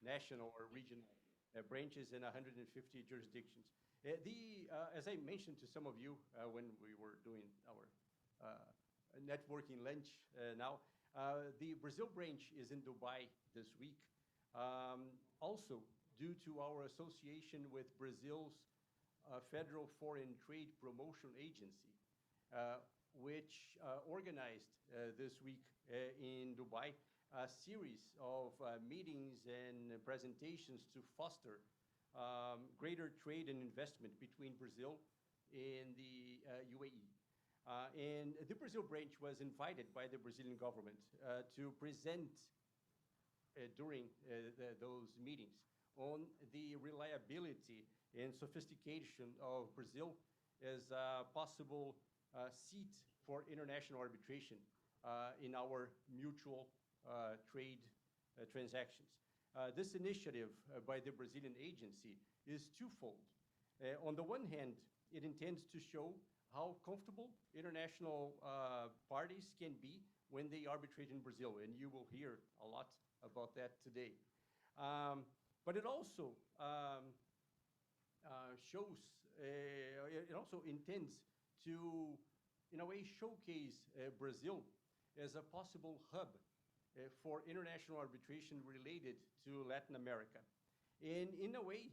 national or regional branches in 150 jurisdictions. As I mentioned to some of you when we were doing our networking lunch the Brazil branch is in Dubai this week. Also, due to our association with Brazil's Federal Foreign Trade Promotion Agency, which organized this week in Dubai a series of meetings and presentations to foster greater trade and investment between Brazil and the UAE. And the Brazil branch was invited by the Brazilian government to present during those meetings on the reliability and sophistication of Brazil as a possible seat for international arbitration in our mutual trade transactions. This initiative by the Brazilian agency is twofold. On the one hand, it intends to show how comfortable international parties can be when they arbitrate in Brazil, and you will hear a lot about that today. But it also it also intends to, in a way, showcase Brazil as a possible hub for international arbitration related to Latin America. And in a way,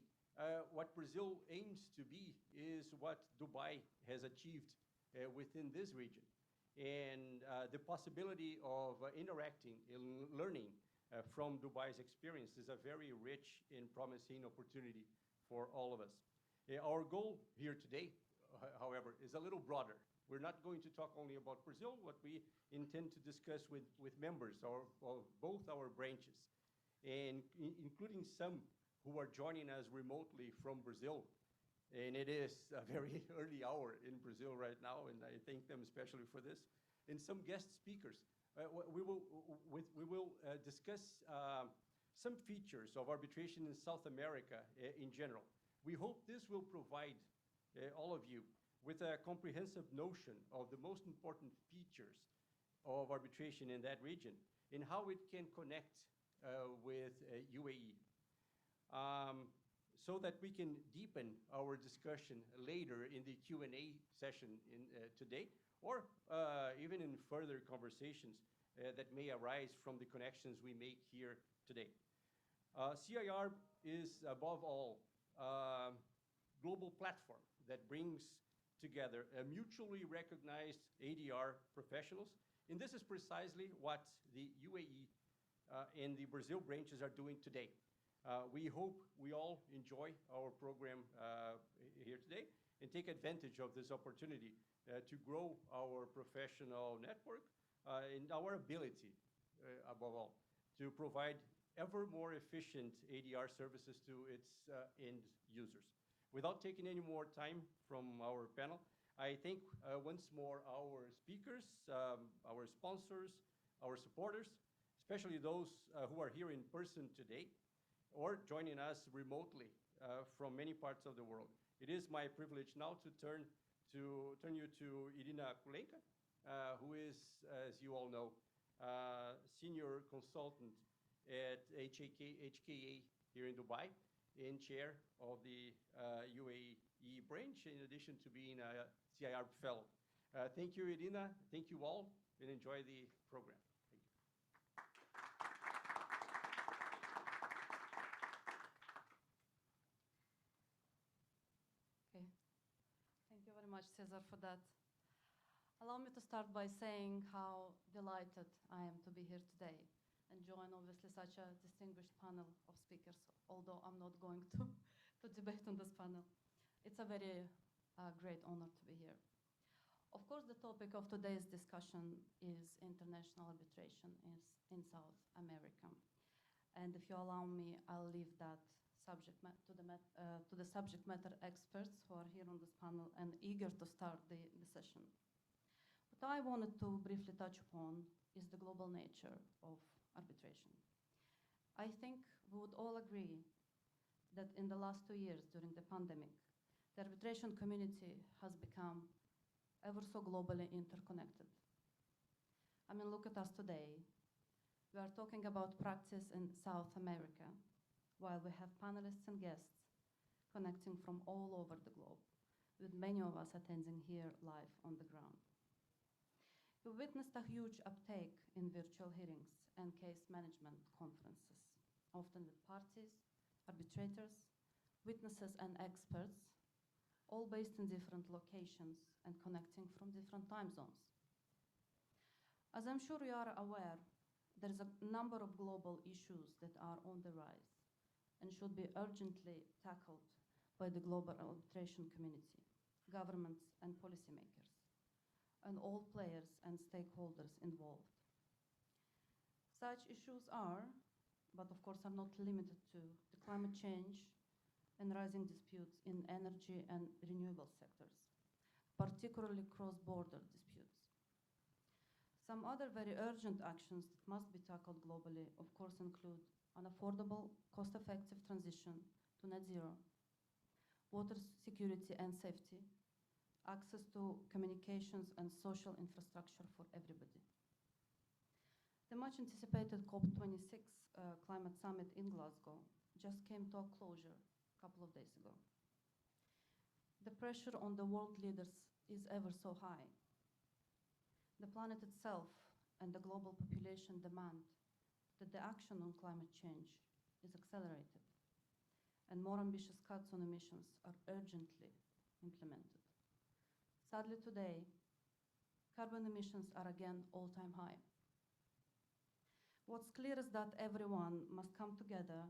what Brazil aims to be is what Dubai has achieved within this region. And the possibility of interacting and learning from Dubai's experience is a very rich and promising opportunity for all of us. Our goal here today, however, is a little broader. We're not going to talk only about Brazil. What we intend to discuss with members of both our branches, and including some who are joining us remotely from Brazil. And it is a very early hour in Brazil right now, and I thank them especially for this. And some guest speakers. We will discuss some features of arbitration in South America in general. We hope this will provide all of you with a comprehensive notion of the most important features of arbitration in that region and how it can connect with UAE. So that we can deepen our discussion later in the Q&A session today, or even in further conversations that may arise from the connections we make here today. CIArb is, above all, a global platform that brings together a mutually recognized ADR professionals, and this is precisely what the UAE and the Brazil branches are doing today. We hope we all enjoy our program here today and take advantage of this opportunity to grow our professional network and our ability, above all, to provide ever more efficient ADR services to its end users. Without taking any more time from our panel, I thank once more our speakers, our sponsors, our supporters, especially those who are here in person today, or joining us remotely from many parts of the world. It is my privilege now to turn you to Irina Kulenka, who is, as you all know, senior consultant at HKA here in Dubai, and chair of the UAE branch, in addition to being a CIArb fellow. Thank you, Irina. Thank you all, and enjoy the program. Thank you. Okay. Thank you very much, Cesar, for that. Allow me to start by saying how delighted I am to be here today and join, obviously, such a distinguished panel of speakers, although I'm not going to debate on this panel. It's a very great honor to be here. Of course, the topic of today's discussion is international arbitration in South America. And if you allow me, I'll leave that subject to the subject matter experts who are here on this panel and eager to start the session. What I wanted to briefly touch upon is the global nature of arbitration. I think we would all agree that in the last 2 years during the pandemic, the arbitration community has become ever so globally interconnected. I mean, look at us today. We are talking about practice in South America, while we have panelists and guests connecting from all over the globe, with many of us attending here live on the ground. We witnessed a huge uptake in virtual hearings and case management conferences, often with parties, arbitrators, witnesses, and experts, all based in different locations and connecting from different time zones. As I'm sure you are aware, there is a number of global issues that are on the rise and should be urgently tackled by the global arbitration community, governments and policymakers, and all players and stakeholders involved. Such issues are, but of course are not limited to, the climate change and rising disputes in energy and renewable sectors, particularly cross-border disputes. Some other very urgent actions that must be tackled globally, of course, include an affordable, cost-effective transition to net zero, water security and safety, access to communications and social infrastructure for everybody. The much-anticipated COP26 climate summit in Glasgow just came to a closure a couple of days ago. The pressure on the world leaders is ever so high. The planet itself and the global population demand that the action on climate change is accelerated, and more ambitious cuts on emissions are urgently implemented. Sadly today, carbon emissions are again all-time high. What's clear is that everyone must come together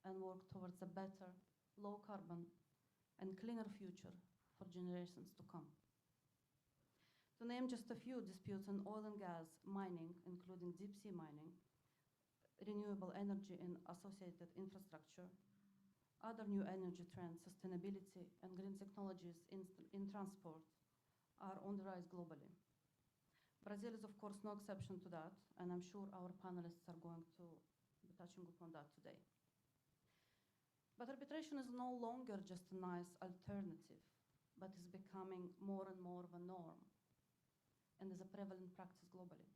and work towards a better, low-carbon, and cleaner future for generations to come. To name just a few, disputes on oil and gas mining, including deep-sea mining, renewable energy and associated infrastructure, other new energy trends, sustainability, and green technologies in transport are on the rise globally. Brazil is, of course, no exception to that, and I'm sure our panelists are going to be touching upon that today. But arbitration is no longer just a nice alternative, but is becoming more and more of a norm and is a prevalent practice globally.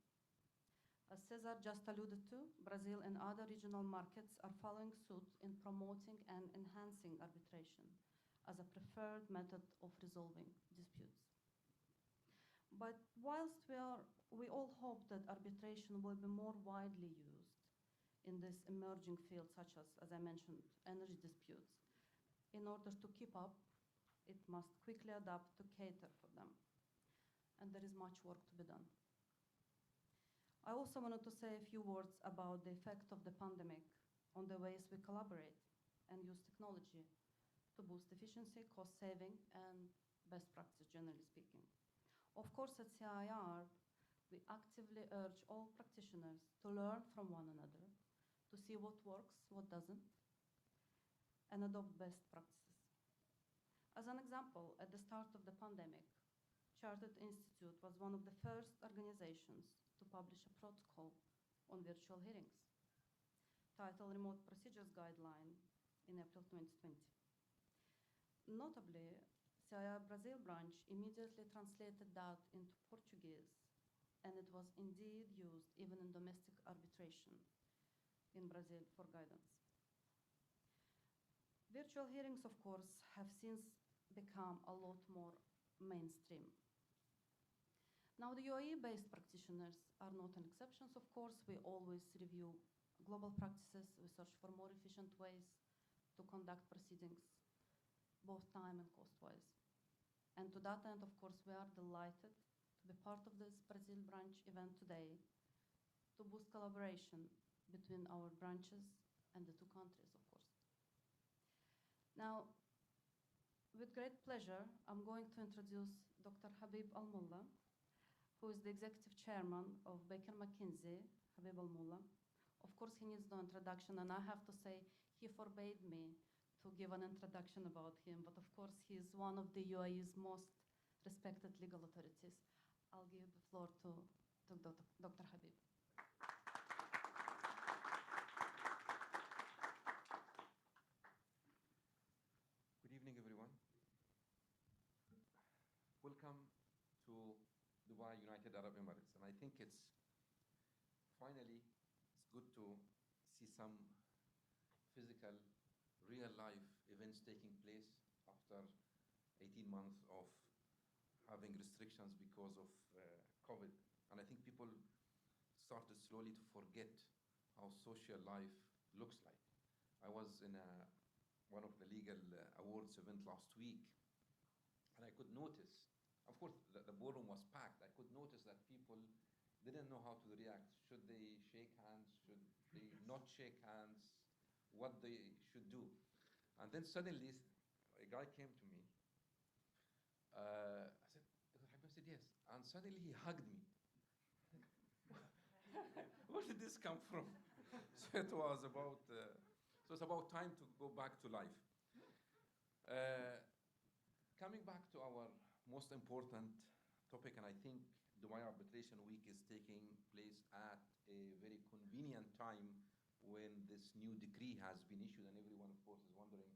As Cesar just alluded to, Brazil and other regional markets are following suit in promoting and enhancing arbitration as a preferred method of resolving disputes. But whilst we all hope that arbitration will be more widely used in this emerging field, such as I mentioned, energy disputes, in order to keep up, it must quickly adapt to cater for them. And there is much work to be done. I also wanted to say a few words about the effect of the pandemic on the ways we collaborate and use technology to boost efficiency, cost saving, and best practice, generally speaking. Of course, at CIArb, we actively urge all practitioners to learn from one another, to see what works, what doesn't, and adopt best practices. As an example, at the start of the pandemic, Chartered Institute was one of the first organizations to publish a protocol on virtual hearings, titled Remote Procedures Guideline in April 2020. Notably, CIArb Brazil branch immediately translated that into Portuguese, and it was indeed used even in domestic arbitration in Brazil for guidance. Virtual hearings, of course, have since become a lot more mainstream. Now, the UAE-based practitioners are not an exception, of course. We always review global practices. We search for more efficient ways to conduct proceedings, both time and cost-wise. And to that end, of course, we are delighted to be part of this Brazil branch event today to boost collaboration between our branches and the two countries, of course. Now, with great pleasure, I'm going to introduce Dr. Habib Al-Mullah, who is the executive chairman of Baker Mckenzie, Habib Al-Mullah. Of course, he needs no introduction, and I have to say, he forbade me to give an introduction about him, but of course, he is one of the UAE's most respected legal authorities. I'll give the floor to Dr. Habib. Good evening, everyone. Welcome to Dubai, United Arab Emirates. And I think it's good to see some physical practical, real-life events taking place after 18 months of having restrictions because of COVID. And I think people started slowly to forget how social life looks like. I was in one of the legal awards event last week, and I could notice, of course, the ballroom was packed. I could notice that people didn't know how to react. Should they shake hands? Should they not shake hands? What they should do? And then suddenly, a guy came to me. I said, Dr. Habib, I said, yes. And suddenly he hugged me. Where did this come from? So it was about, so it's about time to go back to life. Coming back to our most important topic, and I think Dubai Arbitration Week is taking place at a very convenient time when this new decree has been issued, and everyone, of course, is wondering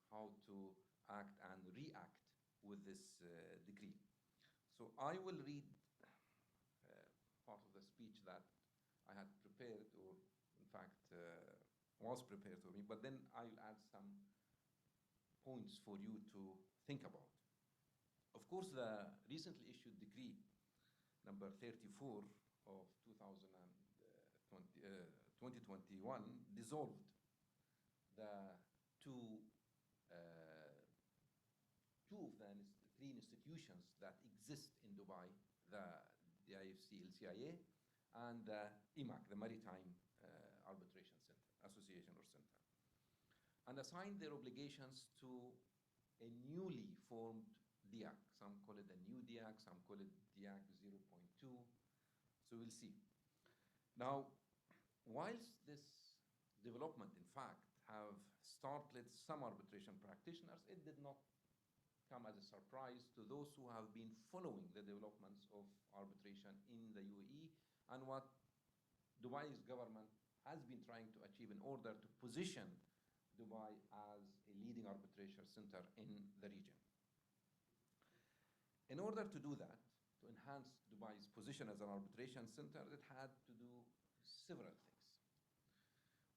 how to act and react with this decree. So I will read part of the speech that I had prepared, or in fact was prepared for me, but then I'll add some points for you to think about. Of course, the recently issued decree number 34 of 2021 dissolved the two of the three institutions that exist in Dubai, the IFC LCIA and the IMAC, the Maritime Arbitration Center, Association or Center, and assigned their obligations to a newly formed DIAC. Some call it the new DIAC, some call it DIAC 0.2. So we'll see. Now, whilst this development, in fact, have startled some arbitration practitioners, it did not come as a surprise to those who have been following the developments of arbitration in the UAE and what Dubai's government has been trying to achieve in order to position Dubai as a leading arbitration center in the region. In order to do that, to enhance Dubai's position as an arbitration center, it had to do several things.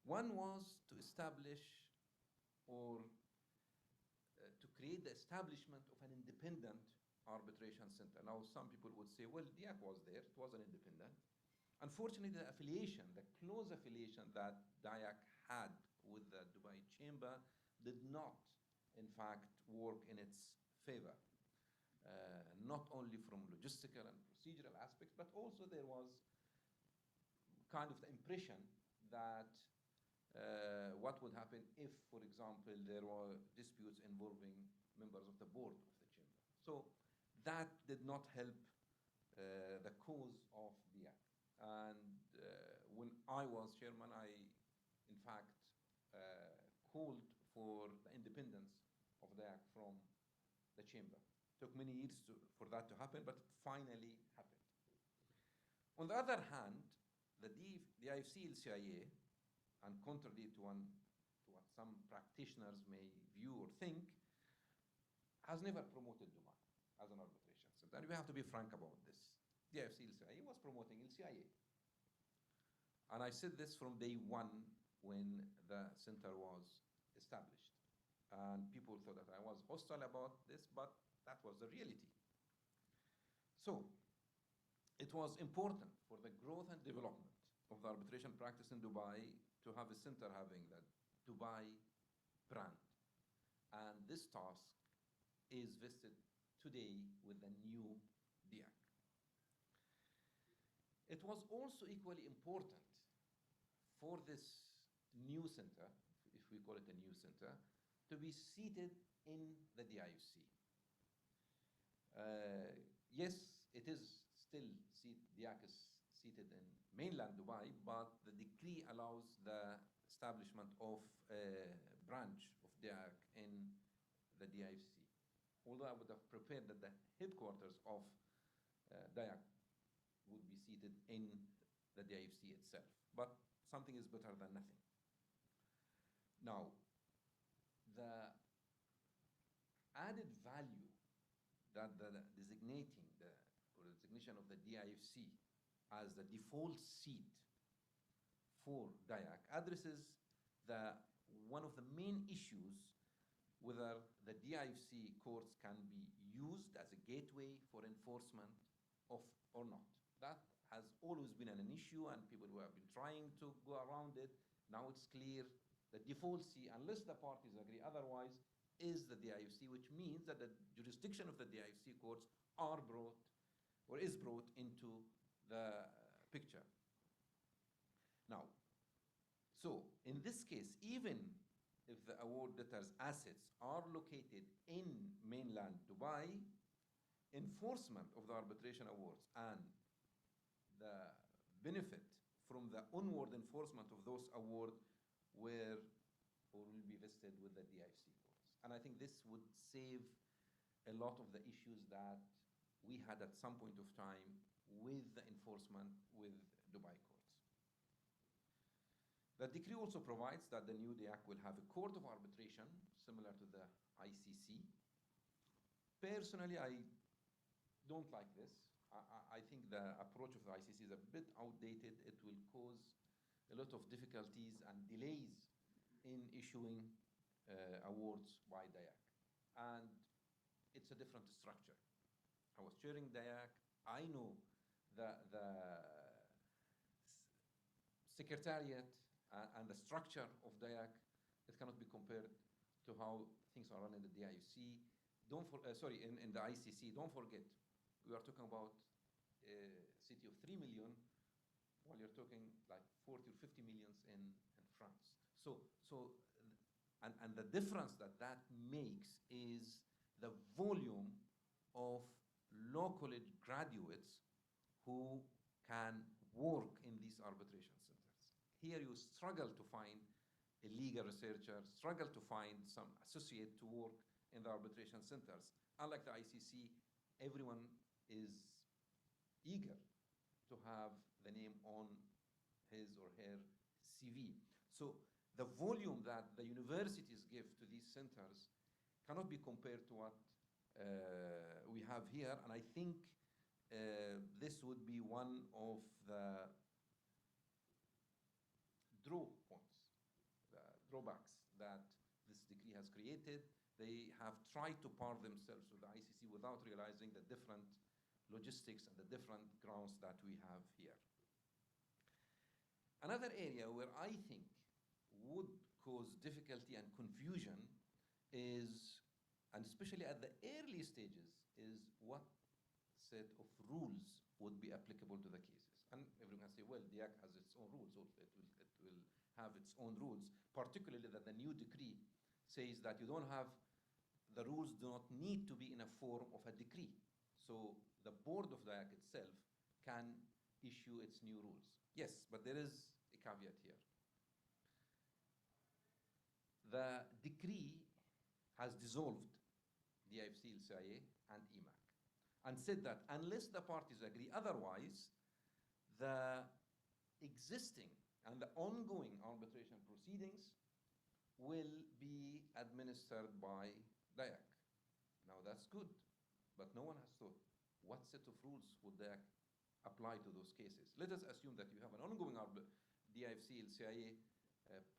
One was to establish or to create the establishment of an independent arbitration center. Now, some people would say, well, DIAC was there, it was an independent. Unfortunately, the affiliation, the close affiliation that DIAC had with the Dubai Chamber did not, in fact, work in its favor. Not only from logistical and procedural aspects, but also there was kind of the impression that what would happen if, for example, there were disputes involving members of the board of the chamber. So that did not help the cause of the act. And when I was chairman, I, in fact, called for the independence of the act from the chamber. Took many years for that to happen, but it finally happened. On the other hand, the IFC LCIA, and contrary to what some practitioners may view or think, has never promoted Dubai as an arbitration center. And we have to be frank about this. The IFC LCIA was promoting LCIA. And I said this from day one when the center was established. And people thought that I was hostile about this, but that was the reality. So it was important for the growth and development of the arbitration practice in Dubai to have a center having the Dubai brand. And this task is vested today with the new DIAC. It was also equally important for this new center, if we call it a new center, to be seated in the DIFC. Yes, it is still, DIAC is seated in mainland Dubai, but the decree allows the establishment of a branch of DIAC in the DIFC. Although I would have prepared that the headquarters of DIAC would be seated in the DIFC itself. But something is better than nothing. Now, the added value that the designation of the DIFC as the default seat for DIAC addresses the one of the main issues whether the DIFC courts can be used as a gateway for enforcement of or not. That has always been an issue, and people who have been trying to go around it. Now it's clear the default C, unless the parties agree otherwise, is the DIFC, which means that the jurisdiction of the DIFC courts are brought or is brought into the picture. Now, so in this case, even if the award debtor's assets are located in mainland Dubai, enforcement of the arbitration awards and the benefit from the onward enforcement of those awards were or will be vested with the DIFC courts. And I think this would save a lot of the issues that we had at some point of time with the enforcement with Dubai courts. The decree also provides that the new DIAC will have a court of arbitration similar to the ICC. Personally, I don't like this. I think the approach of the ICC is a bit outdated. It will cause a lot of difficulties and delays in issuing awards by DIAC. And it's a different structure. I was chairing DIAC. I know the secretariat and the structure of DIAC. It cannot be compared to how things are run in the DIFC. In the ICC. Don't forget, we are talking about a city of 3 million, while you're talking like 40 or 50 millions in France. And the difference that makes is the volume of law college graduates who can work in these arbitration centers. Here you struggle to find a legal researcher, struggle to find some associate to work in the arbitration centers. Unlike the ICC, everyone is eager to have the name on his or her CV. So the volume that the universities give to these centers cannot be compared to what we have here. And I think this would be one of the drawbacks that this decree has created. They have tried to par themselves with the ICC without realizing the different logistics and the different grounds that we have here. Another area where I think would cause difficulty and confusion is, and especially at the early stages, is what set of rules would be applicable to the cases. And everyone can say, well, DIAC has its own rules, so it will have its own rules, particularly that the new decree says that you don't have, the rules do not need to be in a form of a decree. So the board of DIAC itself can issue its new rules. Yes, but there is a caveat here. The decree has dissolved DIFC, CIA, and EMAC, and said that unless the parties agree otherwise, the existing and the ongoing arbitration proceedings will be administered by DIAC. Now that's good, but no one has thought, what set of rules would DIAC apply to those cases? Let us assume that you have an ongoing DIFC, CIA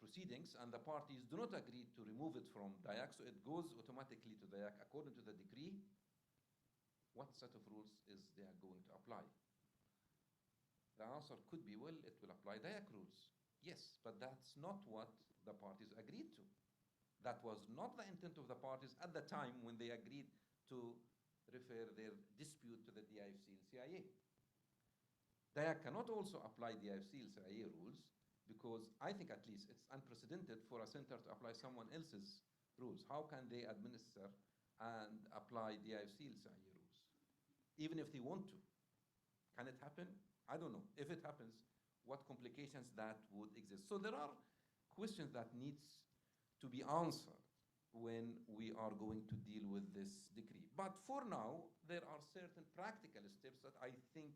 proceedings, and the parties do not agree to remove it from DIAC, so it goes automatically to DIAC according to the decree. What set of rules is DIAC going to apply? The answer could be, well, it will apply DIAC rules. Yes, but that's not what the parties agreed to. That was not the intent of the parties at the time when they agreed to refer their dispute to the DIFC and CIA. DIAC cannot also apply DIFC and CIA rules because I think at least it's unprecedented for a center to apply someone else's rules. How can they administer and apply DIFC and CIA rules? Even if they want to. Can it happen? I don't know. If it happens, what complications that would exist. So there are questions that needs to be answered when we are going to deal with this decree. But for now, there are certain practical steps that I think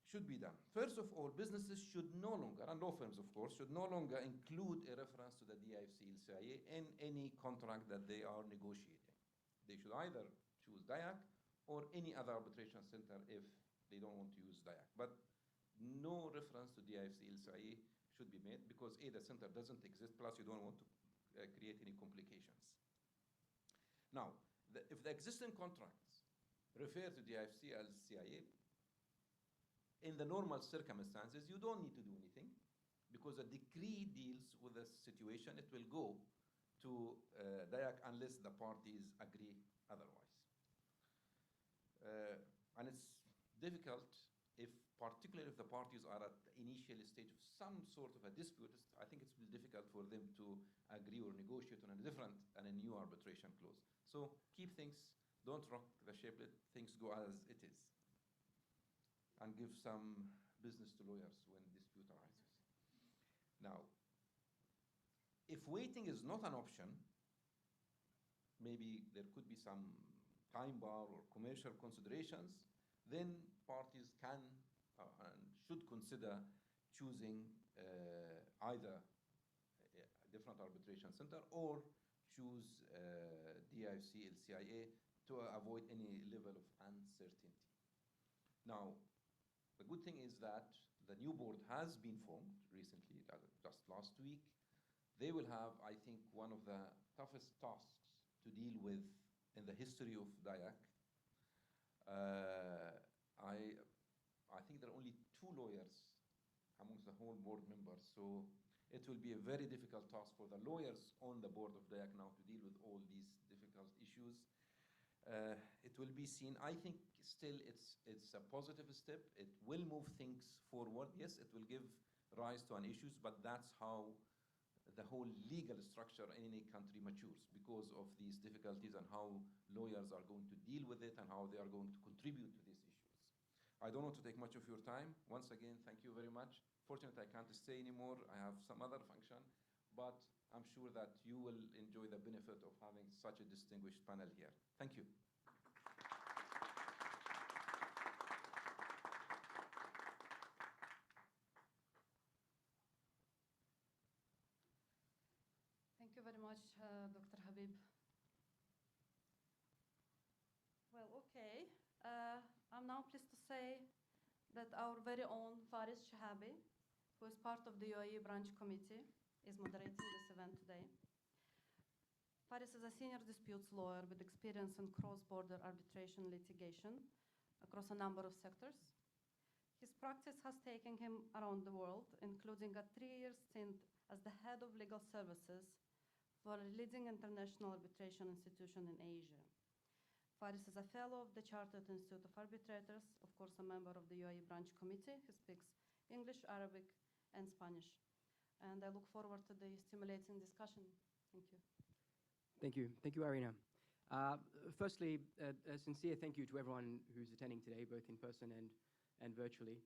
should be done. First of all, businesses should no longer, and law firms of course, should no longer include a reference to the DIFC and CIA in any contract that they are negotiating. They should either choose DIAC or any other arbitration center if they don't want to use DIAC. But no reference to DIFC and CIA should be made because A, the center doesn't exist, plus you don't want to create any complications. Now, if the existing contracts refer to DIFC as CIA, in the normal circumstances, you don't need to do anything because a decree deals with the situation. It will go to DIAC unless the parties agree otherwise. And it's difficult particularly if the parties are at the initial stage of some sort of a dispute. I think it's difficult for them to agree or negotiate on a different and a new arbitration clause. So keep things, don't rock the ship, let things go as it is. And give some business to lawyers when dispute arises. Now, if waiting is not an option, maybe there could be some time bar or commercial considerations, then parties can and should consider choosing either a different arbitration center or choose DIFC, LCIA to avoid any level of uncertainty. Now, the good thing is that the new board has been formed recently, just last week. They will have, I think, one of the toughest tasks to deal with in the history of DIAC. I think there are only 2 lawyers amongst the whole board members, so it will be a very difficult task for the lawyers on the board of DIAC now to deal with all these difficult issues. It will be seen. I think still it's a positive step. It will move things forward. Yes, it will give rise to an issues, but that's how the whole legal structure in any country matures because of these difficulties and how lawyers are going to deal with it and how they are going to contribute to these issues. I don't want to take much of your time. Once again, thank you very much. Fortunately, I can't stay anymore. I have some other function, but I'm sure that you will enjoy the benefit of having such a distinguished panel here. Thank you. Thank you very much, Dr. Habib. Well, okay. I'm now pleased to say that our very own Faris Shahabi, who is part of the UAE branch committee, is moderating this event today. Faris is a senior disputes lawyer with experience in cross-border arbitration litigation across a number of sectors. His practice has taken him around the world, including a 3-year stint as the head of legal services for a leading international arbitration institution in Asia. Faris is a fellow of the Chartered Institute of Arbitrators, of course a member of the UAE branch committee. He speaks English, Arabic, and Spanish. And I look forward to the stimulating discussion. Thank you. Thank you. Thank you, Arina. Firstly, a sincere thank you to everyone who's attending today, both in person and virtually.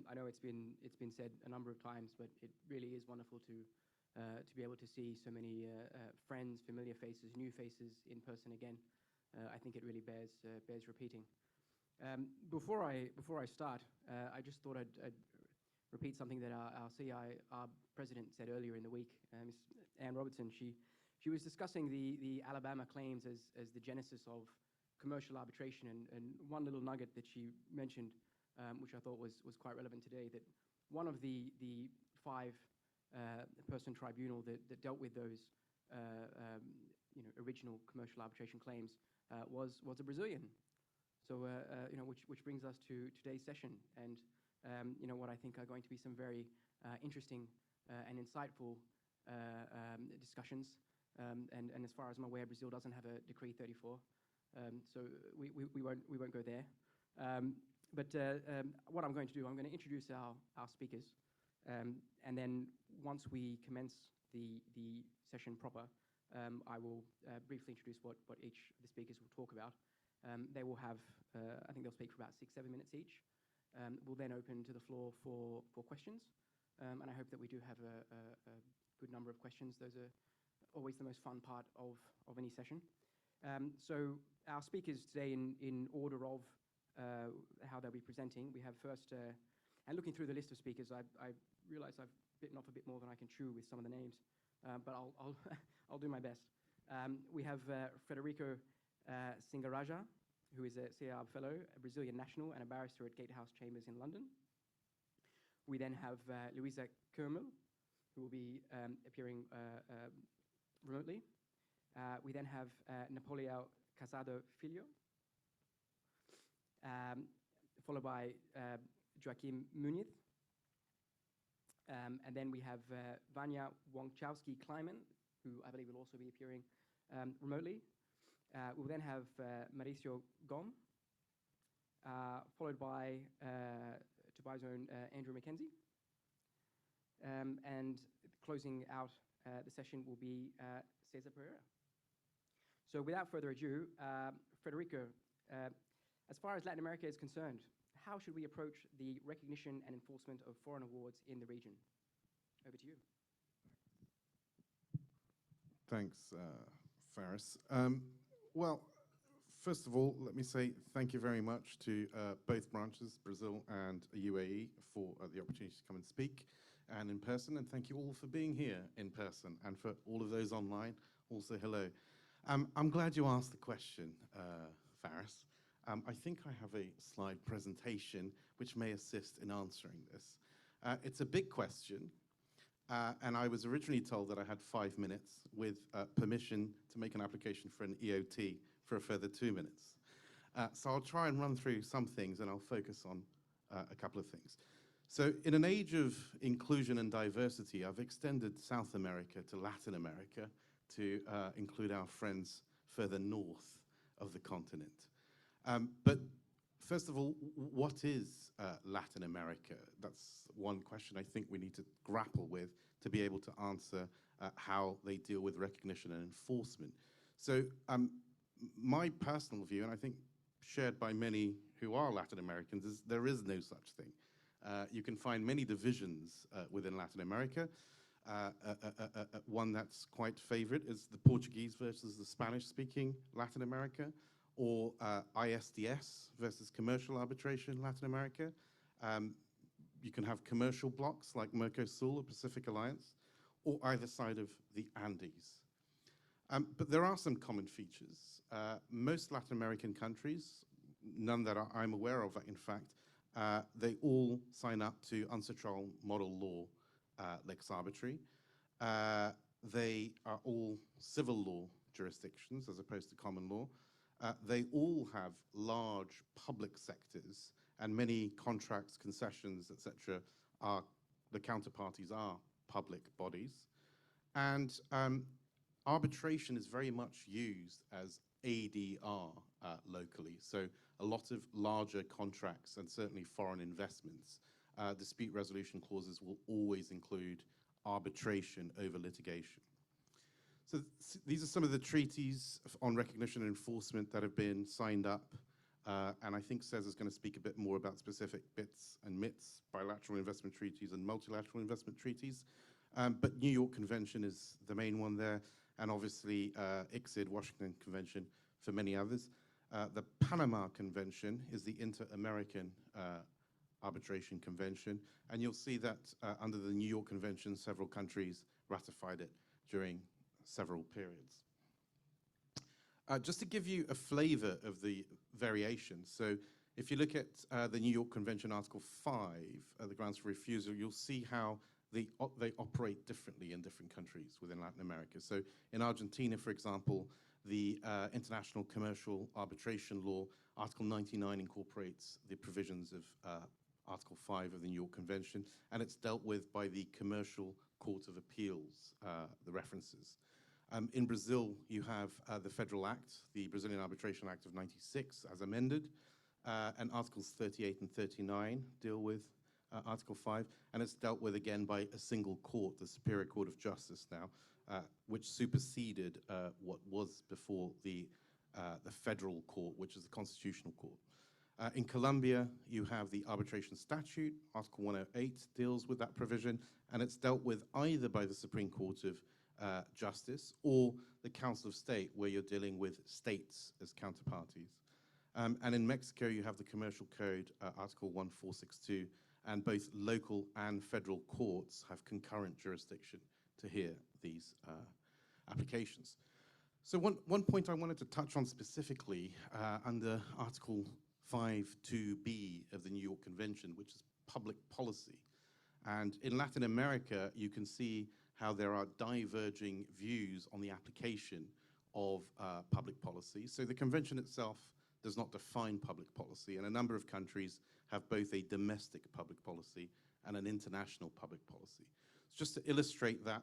I know it's been said a number of times, but it really is wonderful to be able to see so many friends, familiar faces, new faces in person again. I think it really bears repeating. Before I start, I just thought I'd repeat something that our CIArb president said earlier in the week. Ms. Anne Robertson, she was discussing the Alabama claims as the genesis of commercial arbitration, and one little nugget that she mentioned, which I thought was quite relevant today, that one of the 5-person tribunal that dealt with those original commercial arbitration claims was a Brazilian. So which brings us to today's session, and what I think are going to be some very interesting and insightful discussions. And as far as I'm aware, Brazil doesn't have a Decree 34, so we won't go there. But what I'm going to do, I'm going to introduce our speakers, and then once we commence the session proper, I will briefly introduce what each of the speakers will talk about. They will have, I think they'll speak for about 6-7 minutes each. We'll then open to the floor for questions, and I hope that we do have a good number of questions. Those are always the most fun part of any session. So our speakers today in order of how they'll be presenting. We have first, and looking through the list of speakers, I realize I've bitten off a bit more than I can chew with some of the names, but I'll do my best. We have Frederico Singaraja, who is a CIArb fellow, a Brazilian national, and a barrister at Gatehouse Chambers in London. We then have Luisa Kermel, who will be appearing remotely. We then have Napoleão Casado Filho, followed by Joaquim Muniz. And then we have Vanya Wączkowski-Kleiman, who I believe will also be appearing remotely. We'll then have Mauricio Gom, followed by Dubai's own Andrew Mckenzie. And closing out the session will be Cesar Pereira. So without further ado, Frederico, as far as Latin America is concerned, how should we approach the recognition and enforcement of foreign awards in the region? Over to you. Thanks, Faris. Well, first of all, let me say thank you very much to both branches, Brazil and UAE, for the opportunity to come and speak and in person. And thank you all for being here in person, and for all of those online, also hello. I'm glad you asked the question, Faris. I think I have a slide presentation which may assist in answering this. It's a big question, and I was originally told that I had 5 minutes with permission to make an application for an EOT for a further 2 minutes. So I'll try and run through some things, and I'll focus on a couple of things. So in an age of inclusion and diversity, I've extended South America to Latin America to include our friends further north of the continent. But first of all, what is Latin America? That's one question I think we need to grapple with to be able to answer how they deal with recognition and enforcement. So my personal view, and I think shared by many who are Latin Americans, is there is no such thing. You can find many divisions within Latin America. One that's quite favored is the Portuguese versus the Spanish-speaking Latin America, or ISDS versus commercial arbitration in Latin America. You can have commercial blocks like Mercosur or Pacific Alliance, or either side of the Andes. But there are some common features. Most Latin American countries, none that I'm aware of, in fact, they all sign up to UNCITRAL model law, lex arbitri. They are all civil law jurisdictions as opposed to common law. They all have large public sectors, and many contracts, concessions, etc., the counterparties are public bodies. And arbitration is very much used as ADR locally. So a lot of larger contracts, and certainly foreign investments, dispute resolution clauses will always include arbitration over litigation. So these are some of the treaties on recognition and enforcement that have been signed up, and I think Cesar's going to speak a bit more about specific bits and MITs, bilateral investment treaties and multilateral investment treaties. But New York Convention is the main one there, and obviously ICSID, Washington Convention, for many others. The Panama Convention is the Inter-American Arbitration Convention, and you'll see that under the New York Convention, several countries ratified it during several periods. Just to give you a flavor of the variations, so if you look at the New York Convention Article 5, the grounds for refusal, you'll see how they operate differently in different countries within Latin America. So in Argentina, for example, the International Commercial Arbitration Law, Article 99 incorporates the provisions of Article 5 of the New York Convention, and it's dealt with by the Commercial Court of Appeals, the references. In Brazil, you have the Federal Act, the Brazilian Arbitration Act of '96, as amended, and Articles 38 and 39 deal with Article 5, and it's dealt with again by a single court, the Superior Court of Justice now, which superseded what was before the federal court, which is the Constitutional Court. In Colombia, you have the arbitration statute. Article 108 deals with that provision, and it's dealt with either by the Supreme Court of Justice or the Council of State, where you're dealing with states as counterparties. And in Mexico, you have the Commercial Code, Article 1462, and both local and federal courts have concurrent jurisdiction to hear these applications. So one point I wanted to touch on specifically under Article 5.2b of the New York Convention, which is public policy. And in Latin America, you can see how there are diverging views on the application of public policy. So the convention itself does not define public policy, and a number of countries have both a domestic public policy and an international public policy. Just to illustrate that,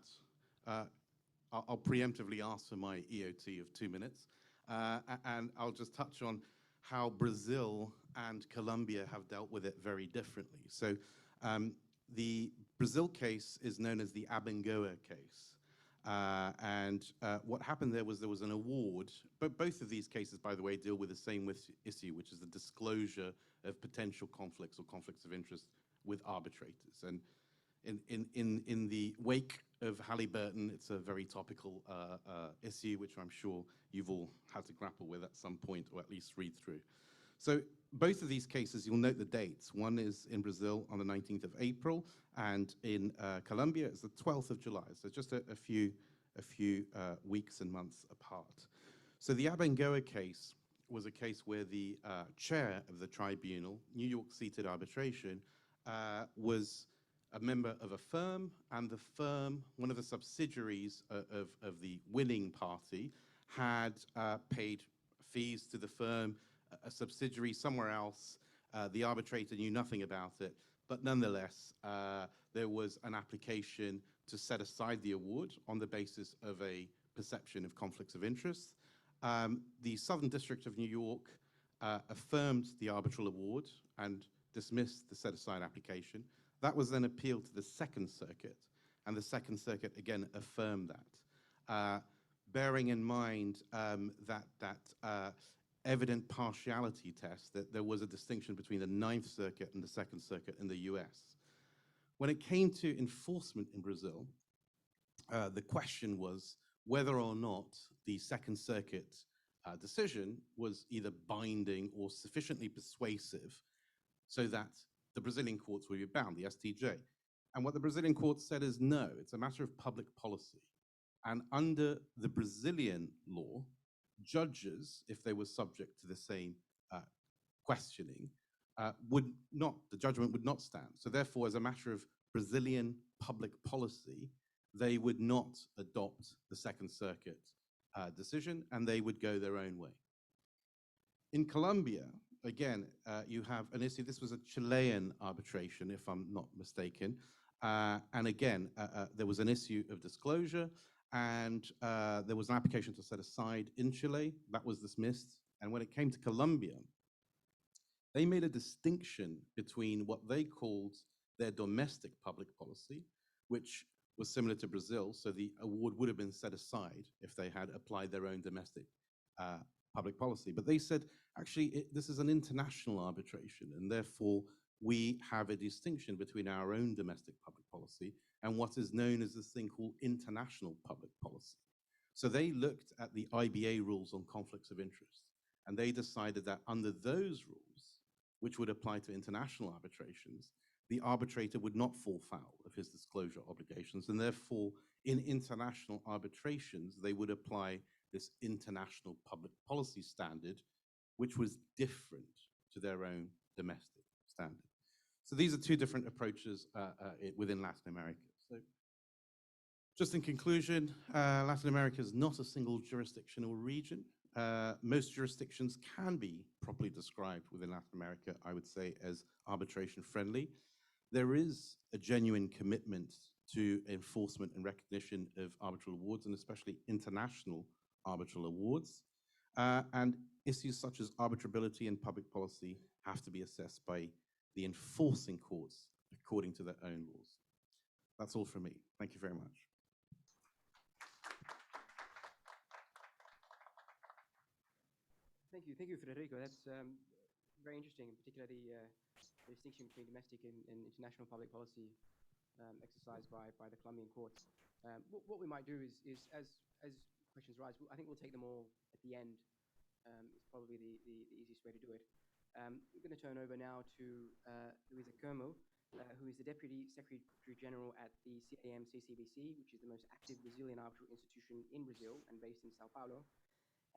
I'll preemptively ask for my EOT of 2 minutes, and I'll just touch on how Brazil and Colombia have dealt with it very differently. So the Brazil case is known as the Abangoid case. What happened there was an award, but both of these cases, by the way, deal with the same issue, which is the disclosure of potential conflicts or conflicts of interest with arbitrators. And in the wake of Halliburton, it's a very topical issue, which I'm sure you've all had to grapple with at some point, or at least read through. So both of these cases, you'll note the dates. One is in Brazil on the 19th of April, and in Colombia, it's the 12th of July. So just a few weeks and months apart. So the Abangoid case was a case where the chair of the tribunal, New York-seated arbitration, was a member of a firm, and the firm, one of the subsidiaries of the winning party, had paid fees to the firm. A subsidiary somewhere else, the arbitrator knew nothing about it, but nonetheless, there was an application to set aside the award on the basis of a perception of conflicts of interest. The Southern District of New York affirmed the arbitral award and dismissed the set-aside application. That was then appealed to the Second Circuit, and the Second Circuit again affirmed that. Bearing in mind that evident partiality test, that there was a distinction between the Ninth Circuit and the Second Circuit in the US. When it came to enforcement in Brazil, the question was whether or not the Second Circuit decision was either binding or sufficiently persuasive so that the Brazilian courts would be bound, the STJ. And what the Brazilian court said is no, it's a matter of public policy. And under the Brazilian law, judges, if they were subject to the same questioning, the judgment would not stand. So therefore, as a matter of Brazilian public policy, they would not adopt the Second Circuit decision, and they would go their own way. In Colombia, again, you have an issue. This was a Chilean arbitration, if I'm not mistaken. And again, there was an issue of disclosure, and there was an application to set aside in Chile. That was dismissed. And when it came to Colombia, they made a distinction between what they called their domestic public policy, which was similar to Brazil, so the award would have been set aside if they had applied their own domestic public policy. But they said, actually, this is an international arbitration, and therefore we have a distinction between our own domestic public policy and what is known as this thing called international public policy. So they looked at the IBA rules on conflicts of interest, and they decided that under those rules, which would apply to international arbitrations, the arbitrator would not fall foul of his disclosure obligations, and therefore in international arbitrations, they would apply this international public policy standard, which was different to their own domestic standard. So these are two different approaches within Latin America. So just in conclusion, Latin America is not a single jurisdictional region. Most jurisdictions can be properly described within Latin America, I would say, as arbitration friendly. There is a genuine commitment to enforcement and recognition of arbitral awards, and especially international arbitral awards. And issues such as arbitrability and public policy have to be assessed by the enforcing courts according to their own laws. That's all from me. Thank you very much. Thank you, Federico. That's very interesting, particularly the distinction between domestic and international public policy exercised by the Colombian courts. What we might do is as questions rise, I think we'll take them all at the end. It's probably the easiest way to do it. We're going to turn over now to Luisa Como, who is the Deputy Secretary General at the CIAM-CCBC, which is the most active Brazilian arbitral institution in Brazil and based in Sao Paulo.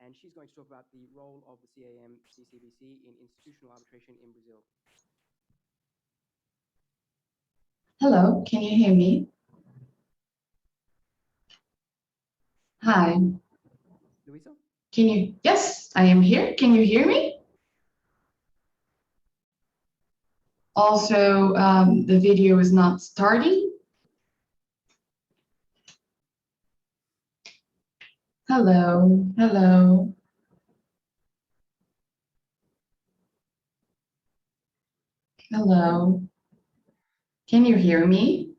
And she's going to talk about the role of the CIAM-CCBC in institutional arbitration in Brazil. Hello, can you hear me? Hi, Louisa? can you, yes, I am here. Can you hear me? Also, the video is not starting. Hello, hello. Hello. Can you hear me?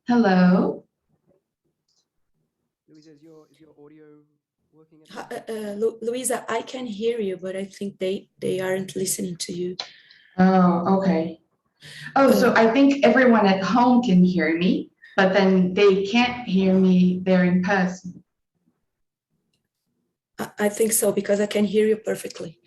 Hello. Louisa, is your audio working at Louisa, I can hear you, but I think they aren't listening to you. Oh, okay. Oh, so I think everyone at home can hear me, but then they can't hear me there in person. I think so, because I can hear you perfectly.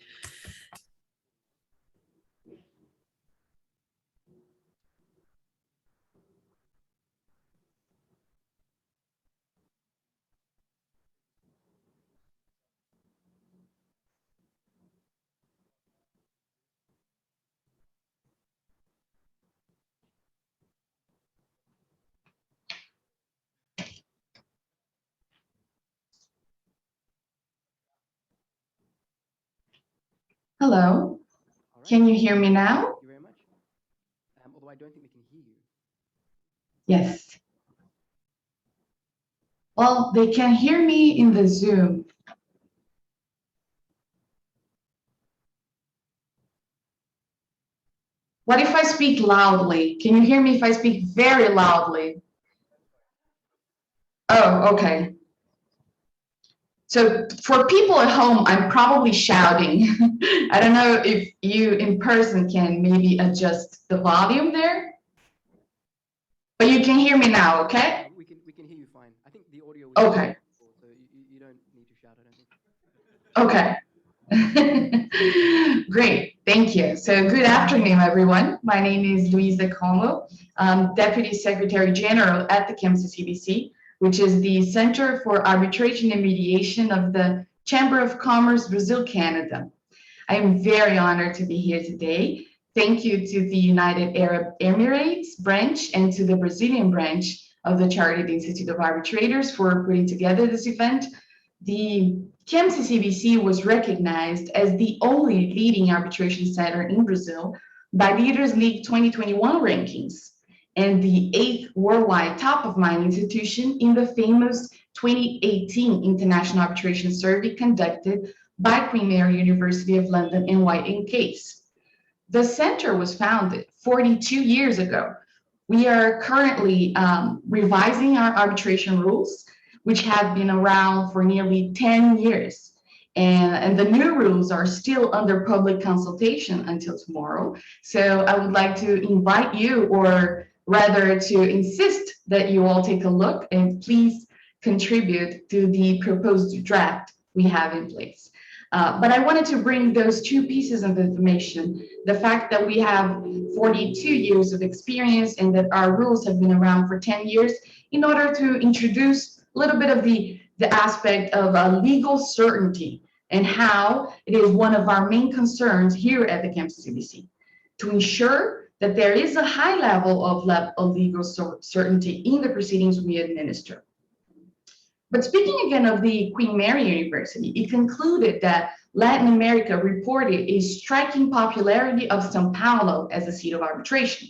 Hello, All right. can you hear me now? Thank you very much. Although I don't think we can hear you. Yes. Well, they can hear me in the Zoom. What if I speak loudly? Can you hear me if I speak very loudly? Oh, okay. So for people at home, I'm probably shouting. I don't know if you in person can maybe adjust the volume there, but you can hear me now, okay? We can hear you fine. I think the audio was Okay. before, so you don't need to shout, I don't think. Okay. Great, thank you. So good afternoon, everyone. My name is Luisa Como, Deputy Secretary General at the CIArb, which is the Center for Arbitration and Mediation of the Chamber of Commerce, Brazil, Canada. I am very honored to be here today. Thank you to the United Arab Emirates branch and to the Brazilian branch of the Chartered Institute of Arbitrators for putting together this event. The CIArb was recognized as the only leading arbitration center in Brazil by Leaders League 2021 rankings, and the 8th worldwide top of mind institution in the famous 2018 International Arbitration Survey conducted by Queen Mary University of London and White Case. The center was founded 42 years ago. We are currently revising our arbitration rules, which have been around for nearly 10 years. And the new rules are still under public consultation until tomorrow. So I would like to invite you, or rather to insist that you all take a look and please contribute to the proposed draft we have in place. But I wanted to bring those two pieces of information, the fact that we have 42 years of experience and that our rules have been around for 10 years, in order to introduce a little bit of the aspect of legal certainty and how it is one of our main concerns here at the CIArb, to ensure that there is a high level of legal certainty in the proceedings we administer. But speaking again of the Queen Mary University, it concluded that Latin America reported a striking popularity of São Paulo as a seat of arbitration,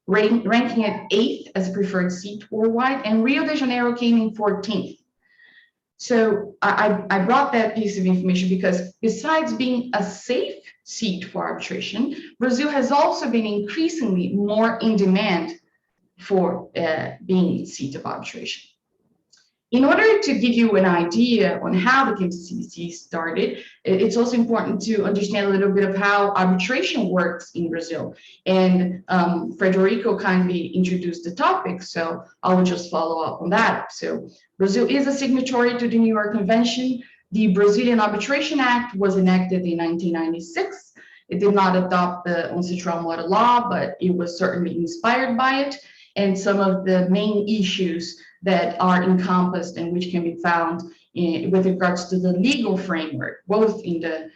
ranking it 8th as a preferred seat worldwide, and Rio de Janeiro came in 14th. So I brought that piece of information because besides being a safe seat for arbitration, Brazil has also been increasingly more in demand for being a seat of arbitration. In order to give you an idea on how the CIArb started, it's also important to understand a little bit of how arbitration works in Brazil. And Frederico kindly introduced the topic, so I will just follow up on that. So Brazil is a signatory to the New York Convention. The Brazilian Arbitration Act was enacted in 1996. It did not adopt the ancestral model law, but it was certainly inspired by it. And some of the main issues that are encompassed and which can be found with regards to the legal framework, both in the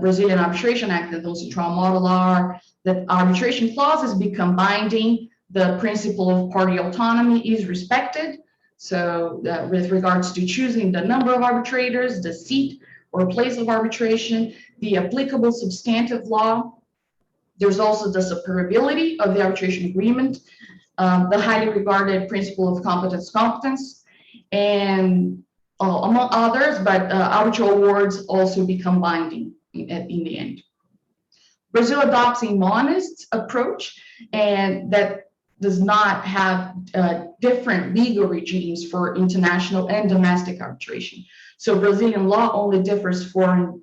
Brazilian Arbitration Act and those trial model are that arbitration clauses become binding, the principle of party autonomy is respected. So with regards to choosing the number of arbitrators, the seat or place of arbitration, the applicable substantive law. There's also the separability of the arbitration agreement, the highly regarded principle of competence, and among others, but arbitral awards also become binding in the end. Brazil adopts a monist approach, and that does not have different legal regimes for international and domestic arbitration. So Brazilian law only differs from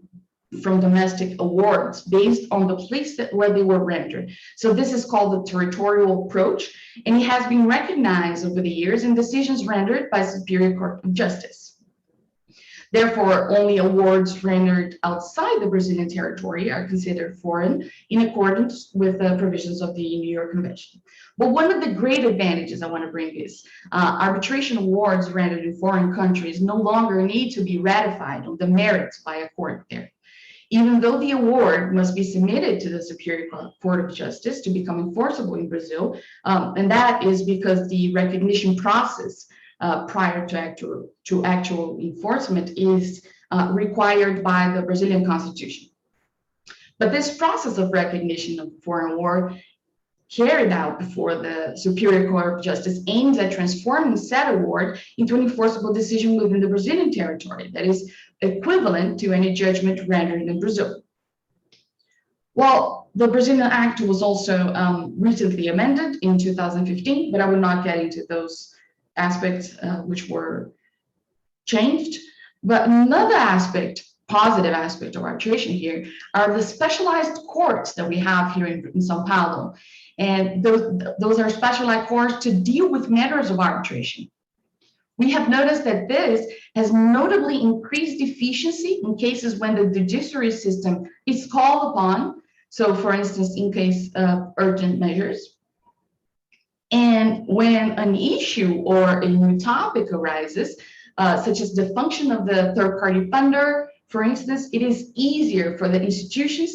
domestic awards based on the place where they were rendered. So this is called the territorial approach, and it has been recognized over the years in decisions rendered by Superior Court of Justice. Therefore, only awards rendered outside the Brazilian territory are considered foreign in accordance with the provisions of the New York Convention. But one of the great advantages I want to bring is arbitration awards rendered in foreign countries no longer need to be ratified on the merits by a court there. Even though the award must be submitted to the Superior Court of Justice to become enforceable in Brazil, and that is because the recognition process prior to actual enforcement is required by the Brazilian Constitution. But this process of recognition of foreign award carried out before the Superior Court of Justice aims at transforming said award into an enforceable decision within the Brazilian territory that is equivalent to any judgment rendered in Brazil. Well, the Brazilian Act was also recently amended in 2015, but I will not get into those aspects which were changed. But another aspect, positive aspect of arbitration here, are the specialized courts that we have here in São Paulo. And those are specialized courts to deal with matters of arbitration. We have noticed that this has notably increased efficiency in cases when the judiciary system is called upon. So for instance, in case of urgent measures. And when an issue or a new topic arises, such as the function of the third-party funder, for instance, it is easier for the institutions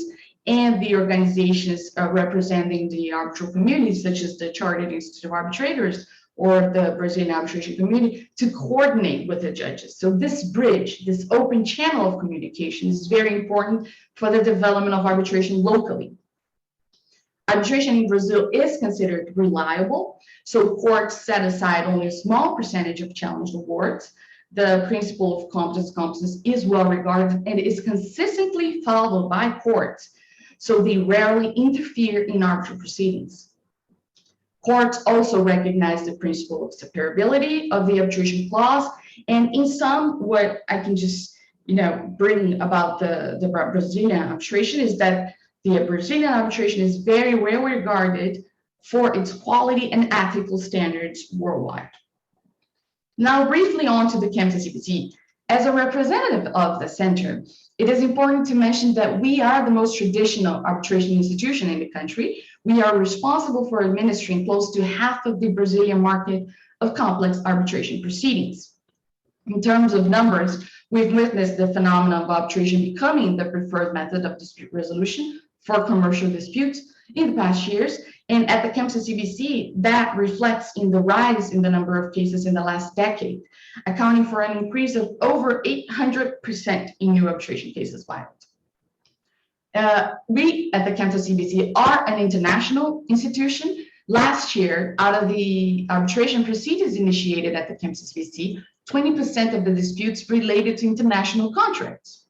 and the organizations representing the arbitral community, such as the Chartered Institute of Arbitrators or the Brazilian Arbitration Community, to coordinate with the judges. So this bridge, this open channel of communication is very important for the development of arbitration locally. Arbitration in Brazil is considered reliable, so courts set aside only a small percentage of challenged awards. The principle of competence is well regarded and is consistently followed by courts, so they rarely interfere in arbitral proceedings. Courts also recognize the principle of separability of the arbitration clause, and in some, what I can just bring about the Brazilian arbitration is that the Brazilian arbitration is very well regarded for its quality and ethical standards worldwide. Now, briefly on to the CIArb. As a representative of the center, it is important to mention that we are the most traditional arbitration institution in the country. We are responsible for administering close to half of the Brazilian market of complex arbitration proceedings. In terms of numbers, we've witnessed the phenomenon of arbitration becoming the preferred method of dispute resolution for commercial disputes in the past years. And at the CIArb, that reflects in the rise in the number of cases in the last decade, accounting for an increase of over 800% in new arbitration cases filed. We at the CIArb are an international institution. Last year, out of the arbitration procedures initiated at the CIArb, 20% of the disputes related to international contracts.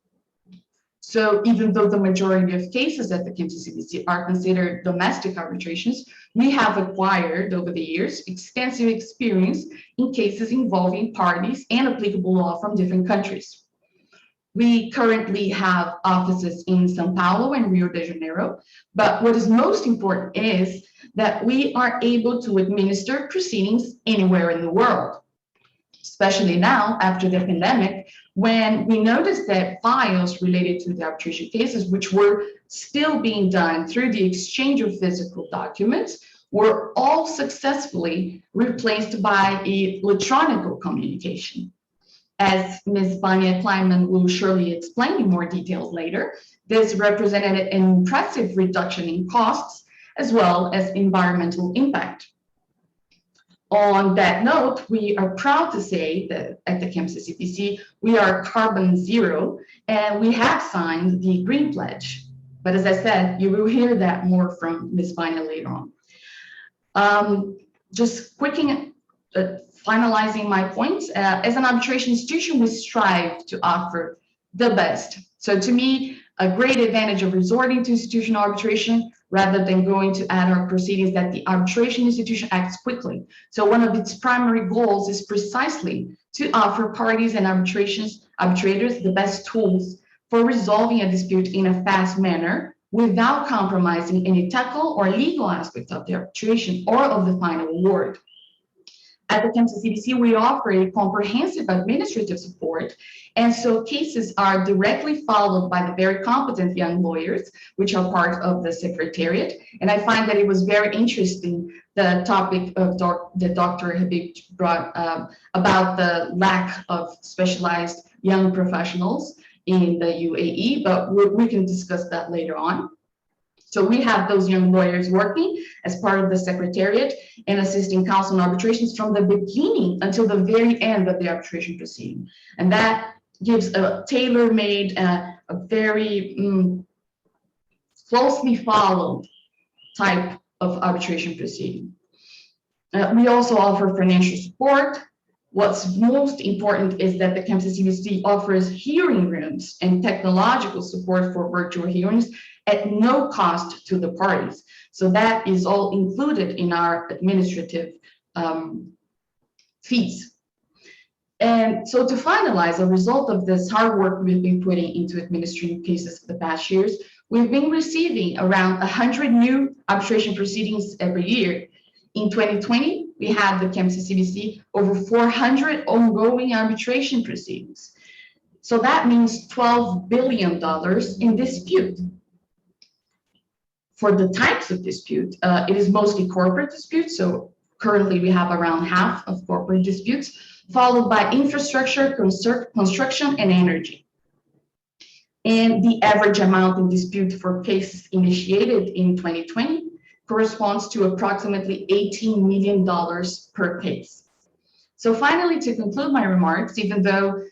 So even though the majority of cases at the CIArb are considered domestic arbitrations, we have acquired over the years extensive experience in cases involving parties and applicable law from different countries. We currently have offices in São Paulo and Rio de Janeiro, but what is most important is that we are able to administer proceedings anywhere in the world, especially now after the pandemic, when we noticed that files related to the arbitration cases, which were still being done through the exchange of physical documents, were all successfully replaced by electronic communication. As Ms. Vanya Kleinman will surely explain in more details later, this represented an impressive reduction in costs as well as environmental impact. On that note, we are proud to say that at the CIArb, we are carbon zero, and we have signed the Green Pledge. But as I said, you will hear that more from Ms. Vanya later on. Just finalizing my points, as an arbitration institution, we strive to offer the best. So to me, a great advantage of resorting to institutional arbitration rather than going to ad hoc proceedings that the arbitration institution acts quickly. So one of its primary goals is precisely to offer parties and arbitrators the best tools for resolving a dispute in a fast manner without compromising any technical or legal aspect of the arbitration or of the final award. At the CIArb, we offer a comprehensive administrative support, and so cases are directly followed by the very competent young lawyers, which are part of the Secretariat. And I find that it was very interesting, the topic of that Dr. Habib brought about the lack of specialized young professionals in the UAE, but we can discuss that later on. So we have those young lawyers working as part of the Secretariat and assisting counsel in arbitrations from the beginning until the very end of the arbitration proceeding. And that gives a tailor-made, a very closely followed type of arbitration proceeding. We also offer financial support. What's most important is that the CIArb offers hearing rooms and technological support for virtual hearings at no cost to the parties. So that is all included in our administrative fees. And so to finalize, a result of this hard work we've been putting into administering cases for the past years, we've been receiving around 100 new arbitration proceedings every year. In 2020, we had the CIArb over 400 ongoing arbitration proceedings. So that means $12 billion in dispute. For the types of dispute, it is mostly corporate disputes. So currently we have around half of corporate disputes, followed by infrastructure, construction, and energy. And the average amount in dispute for cases initiated in 2020 corresponds to approximately $18 million per case. So finally, to conclude my remarks, even though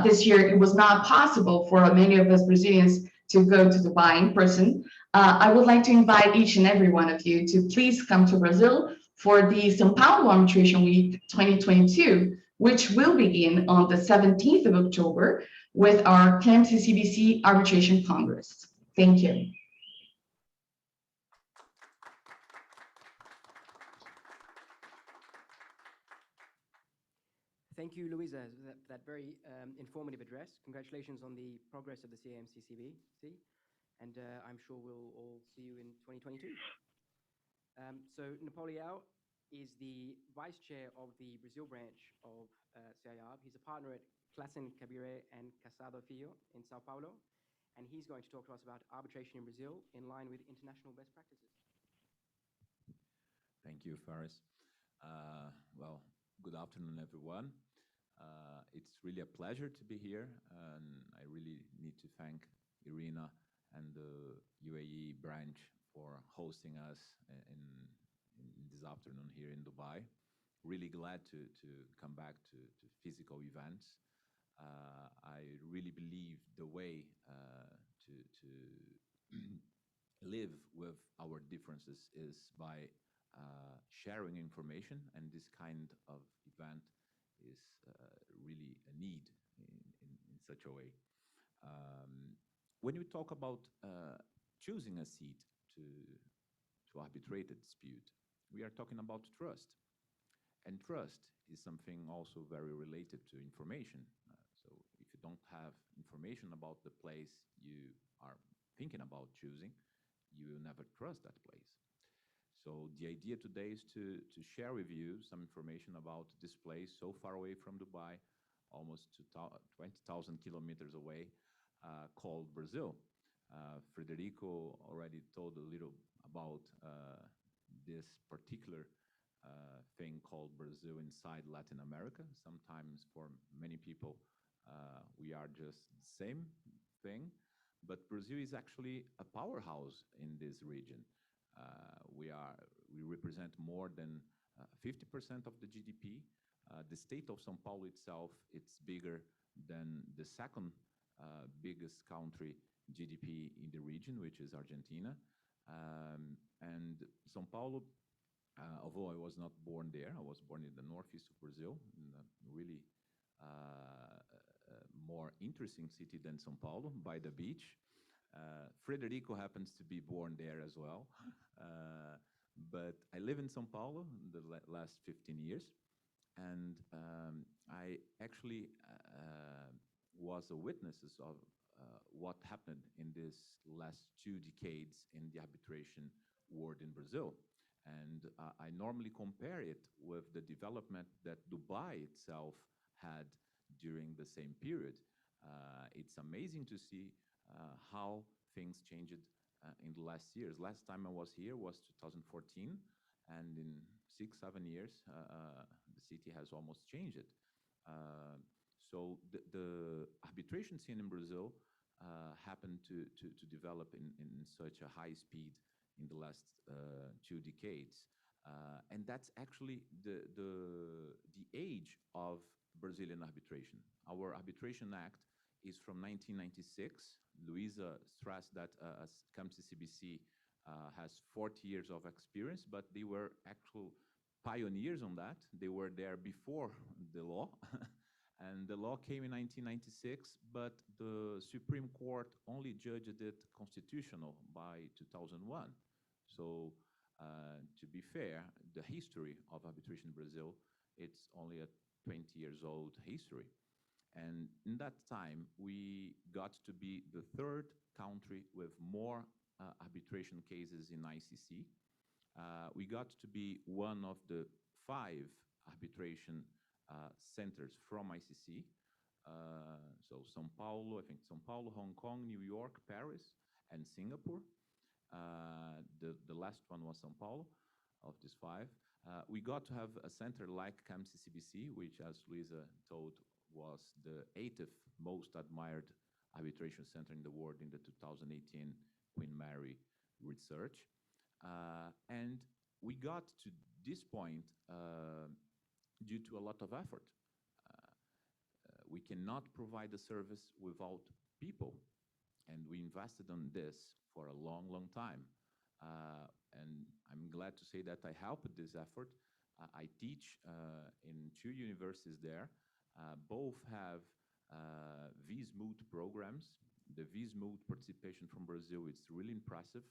this year it was not possible for many of us Brazilians to go to Dubai in person, I would like to invite each and every one of you to please come to Brazil for the São Paulo Arbitration Week 2022, which will begin on the 17th of October with our CIArb Arbitration Congress. Thank you. Thank you, Luisa, for that very informative address. Congratulations on the progress of the CIAmCCB, and I'm sure we'll all see you in 2022. So Napoleão is the vice chair of the Brazil branch of CIArb. He's a partner at Classen Cabire and Casado Filho in Sao Paulo, and he's going to talk to us about arbitration in Brazil in line with international best practices. Thank you, Faris. Well, good afternoon, everyone. It's really a pleasure to be here, and I really need to thank Irina and the UAE branch for hosting us in this afternoon here in Dubai. Really glad to come back to physical events. I really believe the way to live with our differences is by sharing information, and this kind of event is really a need in such a way. When we talk about choosing a seat to arbitrate a dispute, we are talking about trust. And trust is something also very related to information. So if you don't have information about the place you are thinking about choosing, you will never trust that place. So the idea today is to share with you some information about this place so far away from Dubai, almost 20,000 kilometers away, called Brazil. Federico already told a little about this particular thing called Brazil inside Latin America. Sometimes for many people, we are just the same thing, but Brazil is actually a powerhouse in this region. We represent more than 50% of the GDP. The state of São Paulo itself, it's bigger than the second biggest country GDP in the region, which is Argentina. And São Paulo, although I was not born there, I was born in the northeast of Brazil, in a really more interesting city than São Paulo, by the beach. Frederico happens to be born there as well. But I live in São Paulo the last 15 years, and I actually was a witness of what happened in this last 2 decades in the arbitration world in Brazil. And I normally compare it with the development that Dubai itself had during the same period. It's amazing to see how things changed in the last years. Last time I was here was 2014, and in 6-7 years, the city has almost changed. So the arbitration scene in Brazil happened to develop in such a high speed in the last 2 decades. And that's actually the age of Brazilian arbitration. Our Arbitration Act is from 1996. Luisa stressed that CAMSI CBC has 40 years of experience, but they were actual pioneers on that. They were there before the law. And the law came in 1996, but the Supreme Court only judged it constitutional by 2001. So to be fair, the history of arbitration in Brazil, it's only a 20 years old history. And in that time, we got to be the 3rd country with more arbitration cases in ICC. We got to be one of the 5 arbitration centers from ICC. So São Paulo, I think São Paulo, Hong Kong, New York, Paris, and Singapore. The last one was São Paulo, of these 5. We got to have a center like CAMSI CBC, which, as Luisa told, was the 8th most admired arbitration center in the world in the 2018 Queen Mary research. And we got to this point due to a lot of effort. We cannot provide a service without people, and we invested on this for a long, long time. And I'm glad to say that I helped this effort. I teach in 2 universities there. Both have VSMUT programs. The VSMUT participation from Brazil is really impressive.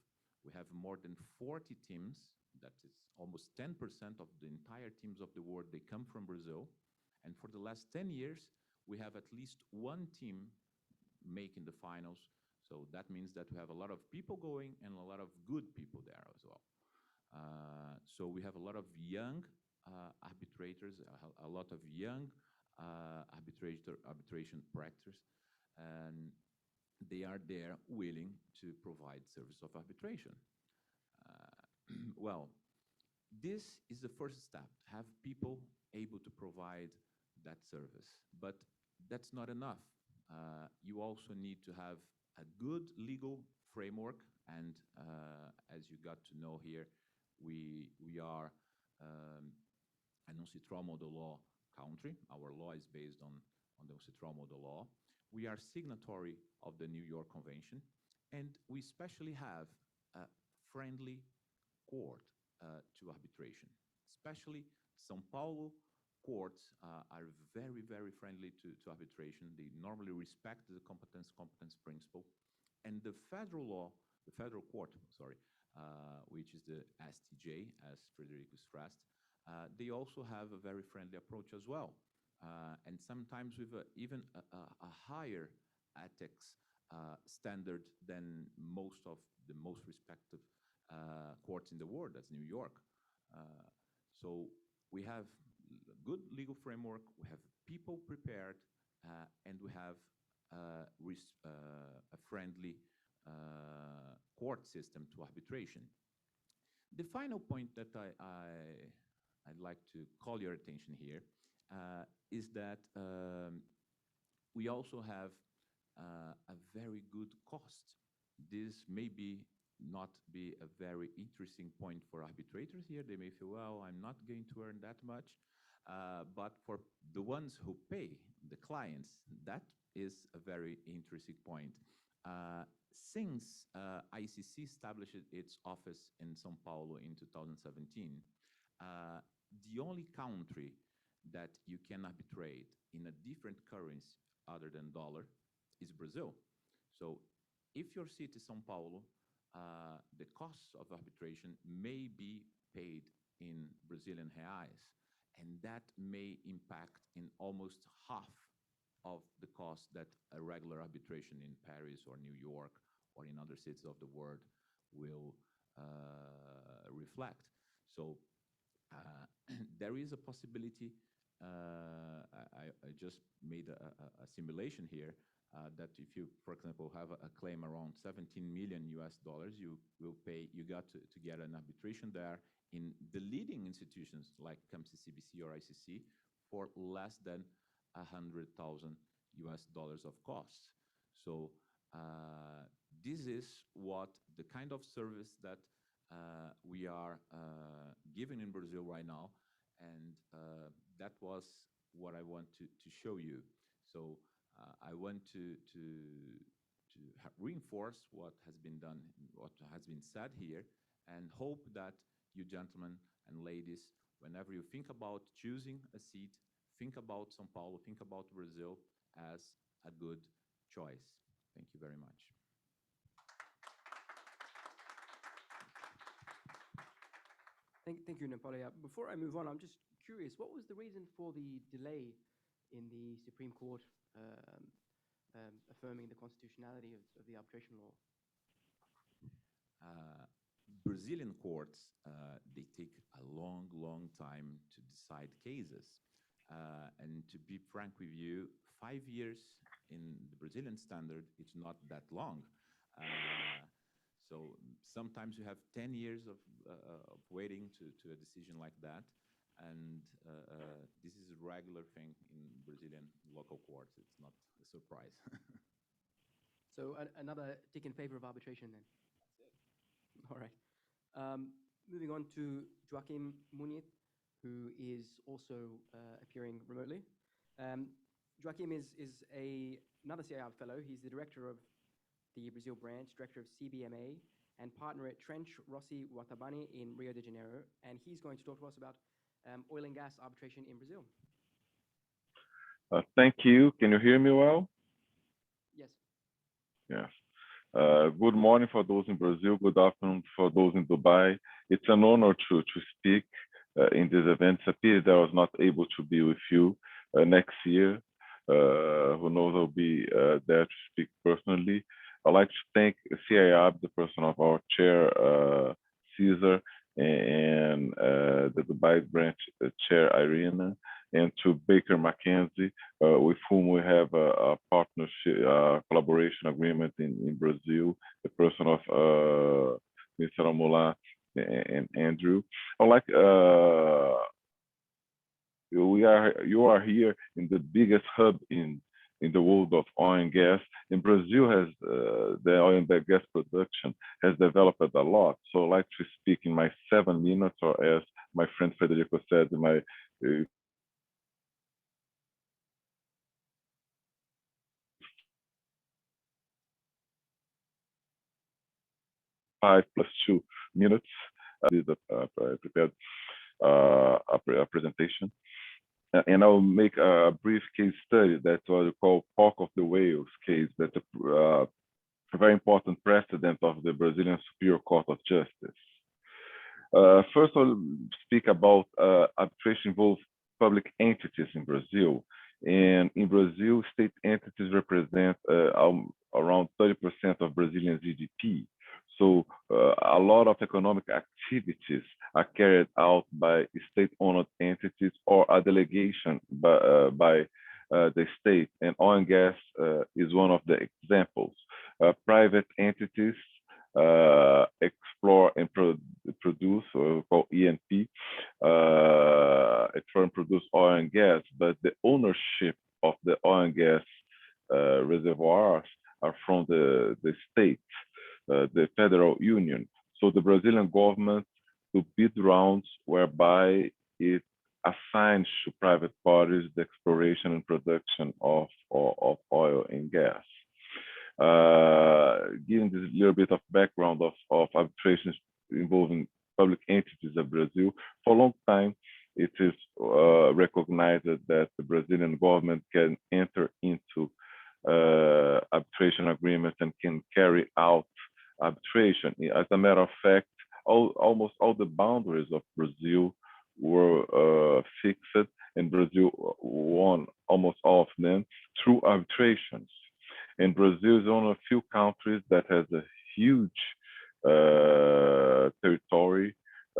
We have more than 40 teams. That is almost 10% of the entire teams of the world. They come from Brazil. And for the last 10 years, we have at least 1 team making the finals. So that means that we have a lot of people going and a lot of good people there as well. So we have a lot of young arbitrators, a lot of young arbitration practitioners, and they are there willing to provide service of arbitration. Well, this is the first step, have people able to provide that service. But that's not enough. You also need to have a good legal framework, and as you got to know here, we are an UNCITRAL model law country. Our law is based on the UNCITRAL model law. We are signatory of the New York Convention, and we especially have a friendly court to arbitration. Especially São Paulo courts are very, very friendly to arbitration. They normally respect the competence principle. And the federal law, the federal court, which is the STJ, as Frederico stressed, they also have a very friendly approach as well. And sometimes with even a higher ethics standard than most of the most respected courts in the world, that's New York. So we have a good legal framework, we have people prepared, and we have a friendly court system to arbitration. The final point that I I'd like to call your attention here is that we also have a very good cost. This may not be a very interesting point for arbitrators here. They may feel, well, I'm not going to earn that much. But for the ones who pay, the clients, that is a very interesting point. Since ICC established its office in São Paulo in 2017, the only country that you can arbitrate in a different currency other than dollar is Brazil. So if your seat is São Paulo, the costs of arbitration may be paid in Brazilian reais, and that may impact in almost half of the cost that a regular arbitration in Paris or New York or in other cities of the world will reflect. So there is a possibility, I just made a simulation here, that if you, for example, have a claim around 17 million US dollars, you got to get an arbitration there in the leading institutions like CIBC or ICC for less than 100,000 US dollars of costs. So this is what the kind of service that we are giving in Brazil right now, and that was what I want to show you. So I want to reinforce what has been done, what has been said here, and hope that you gentlemen and ladies, whenever you think about choosing a seat, think about São Paulo, think about Brazil as a good choice. Thank you very much. Thank you, Napoleon. Before I move on, I'm just curious, what was the reason for the delay in the Supreme Court affirming the constitutionality of the arbitration law? Brazilian courts, they take a long time to decide cases. And to be frank with you, 5 years in the Brazilian standard, it's not that long. So sometimes you have 10 years of waiting to a decision like that. And this is a regular thing in Brazilian local courts. It's not a surprise. So another tick in favor of arbitration then? That's it. All right. Moving on to Joaquim Muniz, who is also appearing remotely. Joaquim is another CIArb fellow. He's the director of the Brazil branch, director of CBMA, and partner at Trench Rossi Watabani in Rio de Janeiro. And he's going to talk to us about oil and gas arbitration in Brazil. Thank you. Can you hear me well? Yes. Yes. Good morning for those in Brazil. Good afternoon for those in Dubai. It's an honor to speak in this event. It's a pity that I was not able to be with you next year. Who knows, I'll be there to speak personally. I'd like to thank CIArb, the person of our chair, Cesar, and the Dubai branch chair, Irina, and to Baker Mckenzie, with whom we have a partnership, collaboration agreement in Brazil, the person of Mr. Amula and Andrew. I'd like, you are here in the biggest hub in the world of oil and gas. And Brazil has, the oil and gas production has developed a lot. So I'd like to speak in my 7 minutes, or as my friend Federico said, in my 5 + 2 minutes. This is a prepared a presentation. And I'll make a brief case study. That's what we call Park of the Whales case. That's a very important precedent of the Brazilian Superior Court of Justice. First, I'll speak about arbitration involves public entities in Brazil. And in Brazil, state entities represent around 30% of Brazilian GDP. So a lot of economic activities are carried out by state-owned entities or a delegation by the state, and oil and gas is one of the examples. Private entities explore and produce, or called ENP, explore and produce oil and gas, but the ownership of the oil and gas reservoirs are from the state, the federal union. So the Brazilian government to bid rounds whereby it assigns to private parties the exploration and production of oil and gas. Giving this little bit of background of arbitrations involving public entities of Brazil, for a long time, it is recognized that the Brazilian government can enter into arbitration agreements and can carry out arbitration. As a matter of fact, almost all the boundaries of Brazil were fixed, and Brazil won almost all of them through arbitrations. And Brazil is one of the few countries that has a huge territory.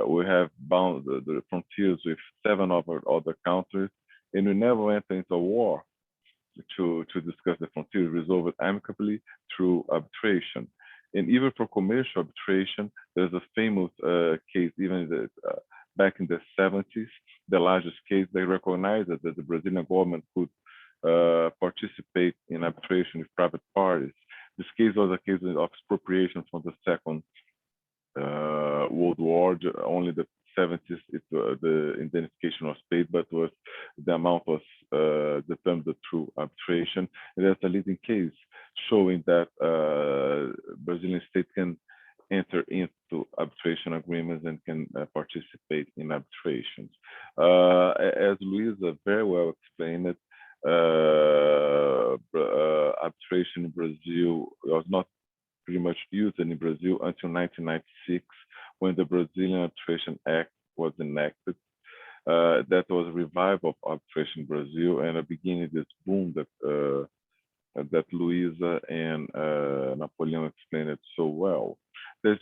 We have bound the frontiers with 7 other countries, and we never went into war to discuss the frontiers, resolve it amicably through arbitration. And even for commercial arbitration, there's a famous case, even back in the 70s, the largest case, they recognized that the Brazilian government could participate in arbitration with private parties. This case was a case of expropriation from the Second World War. Only the 70s, the indemnification was paid, but the amount was determined through arbitration. And that's a leading case showing that Brazilian state can enter into arbitration agreements and can participate in arbitrations. As Luisa very well explained it, arbitration in Brazil was not pretty much used in Brazil until 1996, when the Brazilian Arbitration Act was enacted. That was a revival of arbitration in Brazil and a beginning this boom that Luisa and Napoleon explained it so well. There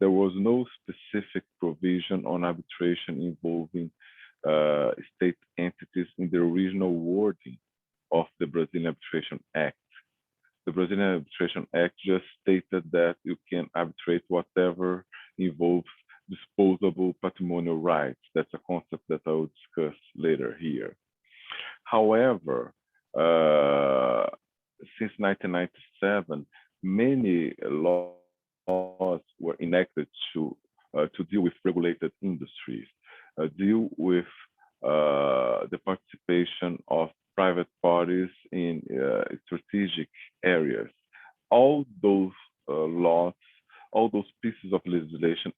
was no specific provision on arbitration involving state entities in the original wording of the Brazilian Arbitration Act. The Brazilian Arbitration Act just stated that you can arbitrate whatever involves disposable patrimonial rights. That's a concept that I will discuss later here. However, since 1997, many laws were enacted to deal with regulated industries, deal with the participation of private parties in strategic areas. All those laws, all those pieces of legislation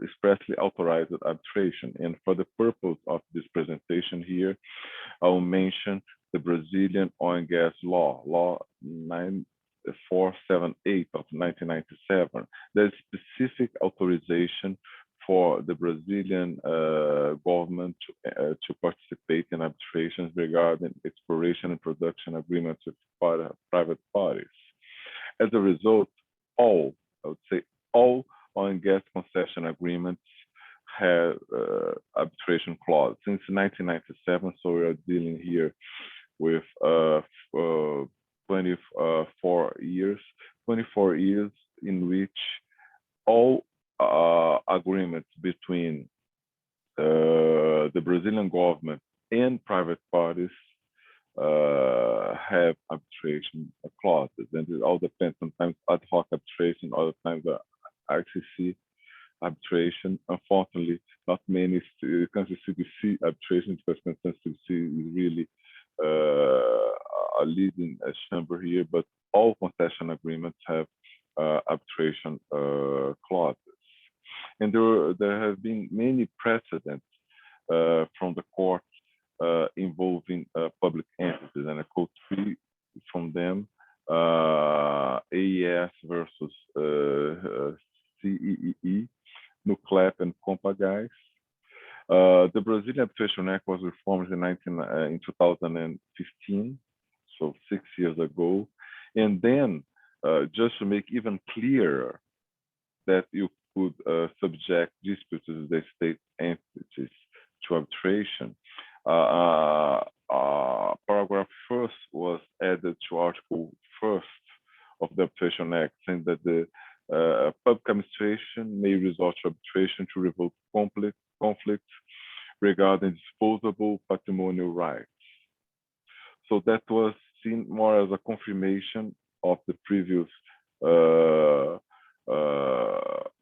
expressly authorized arbitration. And for the purpose of this presentation here, I will mention the Brazilian Oil and Gas Law, Law 9478 of 1997. There's specific authorization for the Brazilian government to participate in arbitrations regarding exploration and production agreements with private parties. As a result, I would say all oil and gas concession agreements have arbitration clause since 1997. So we are dealing here with 24 years in which all agreements between the Brazilian government and private parties have arbitration clauses, and it all depends. Sometimes ad hoc arbitration, other times RCC arbitration. Unfortunately, not many countries CBC arbitration, because CBC is really a leading chamber here, but all concession agreements have arbitration clauses. And there have been many precedents from the court involving public entities, and I quote 3 from them: AES versus CEEE, Nuclep, and Compagás. The Brazilian Arbitration Act was reformed in 2015, so 6 years ago. And then, just to make even clearer that you could subject disputes of the state entities to arbitration, paragraph 1st was added to Article 1st of the Arbitration Act, saying that the public administration may resort to arbitration to resolve conflicts regarding disposable patrimonial rights. So that was seen more as a confirmation of the previous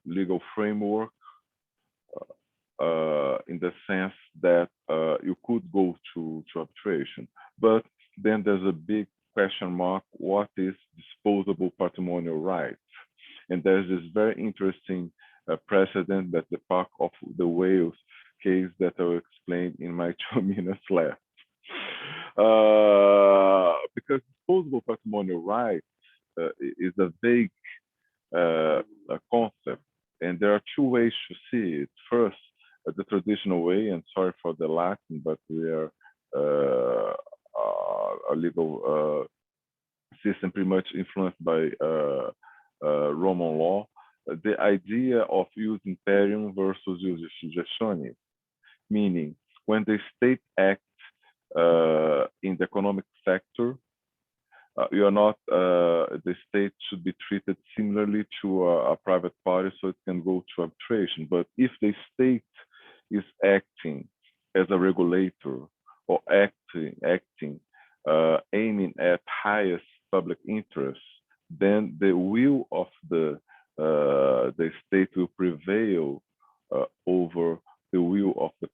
legal framework, in the sense that you could go to arbitration. But then there's a big question mark: what is disposable patrimonial rights? And there's this very interesting precedent that the Park of the Wales case that I will explain in my 2 minutes left. Because disposable patrimonial rights is a vague concept, and there are 2 ways to see it. First, the traditional way, and sorry for the Latin, but we are a legal system pretty much influenced by Roman law. The idea of ius imperium versus ius jurisdictionis, meaning when the state acts in the economic sector, you are not, the state should be treated similarly to a private party, so it can go to arbitration. But if the state is acting as a regulator or acting aiming at highest public interest, then the will of the state will prevail over the will of the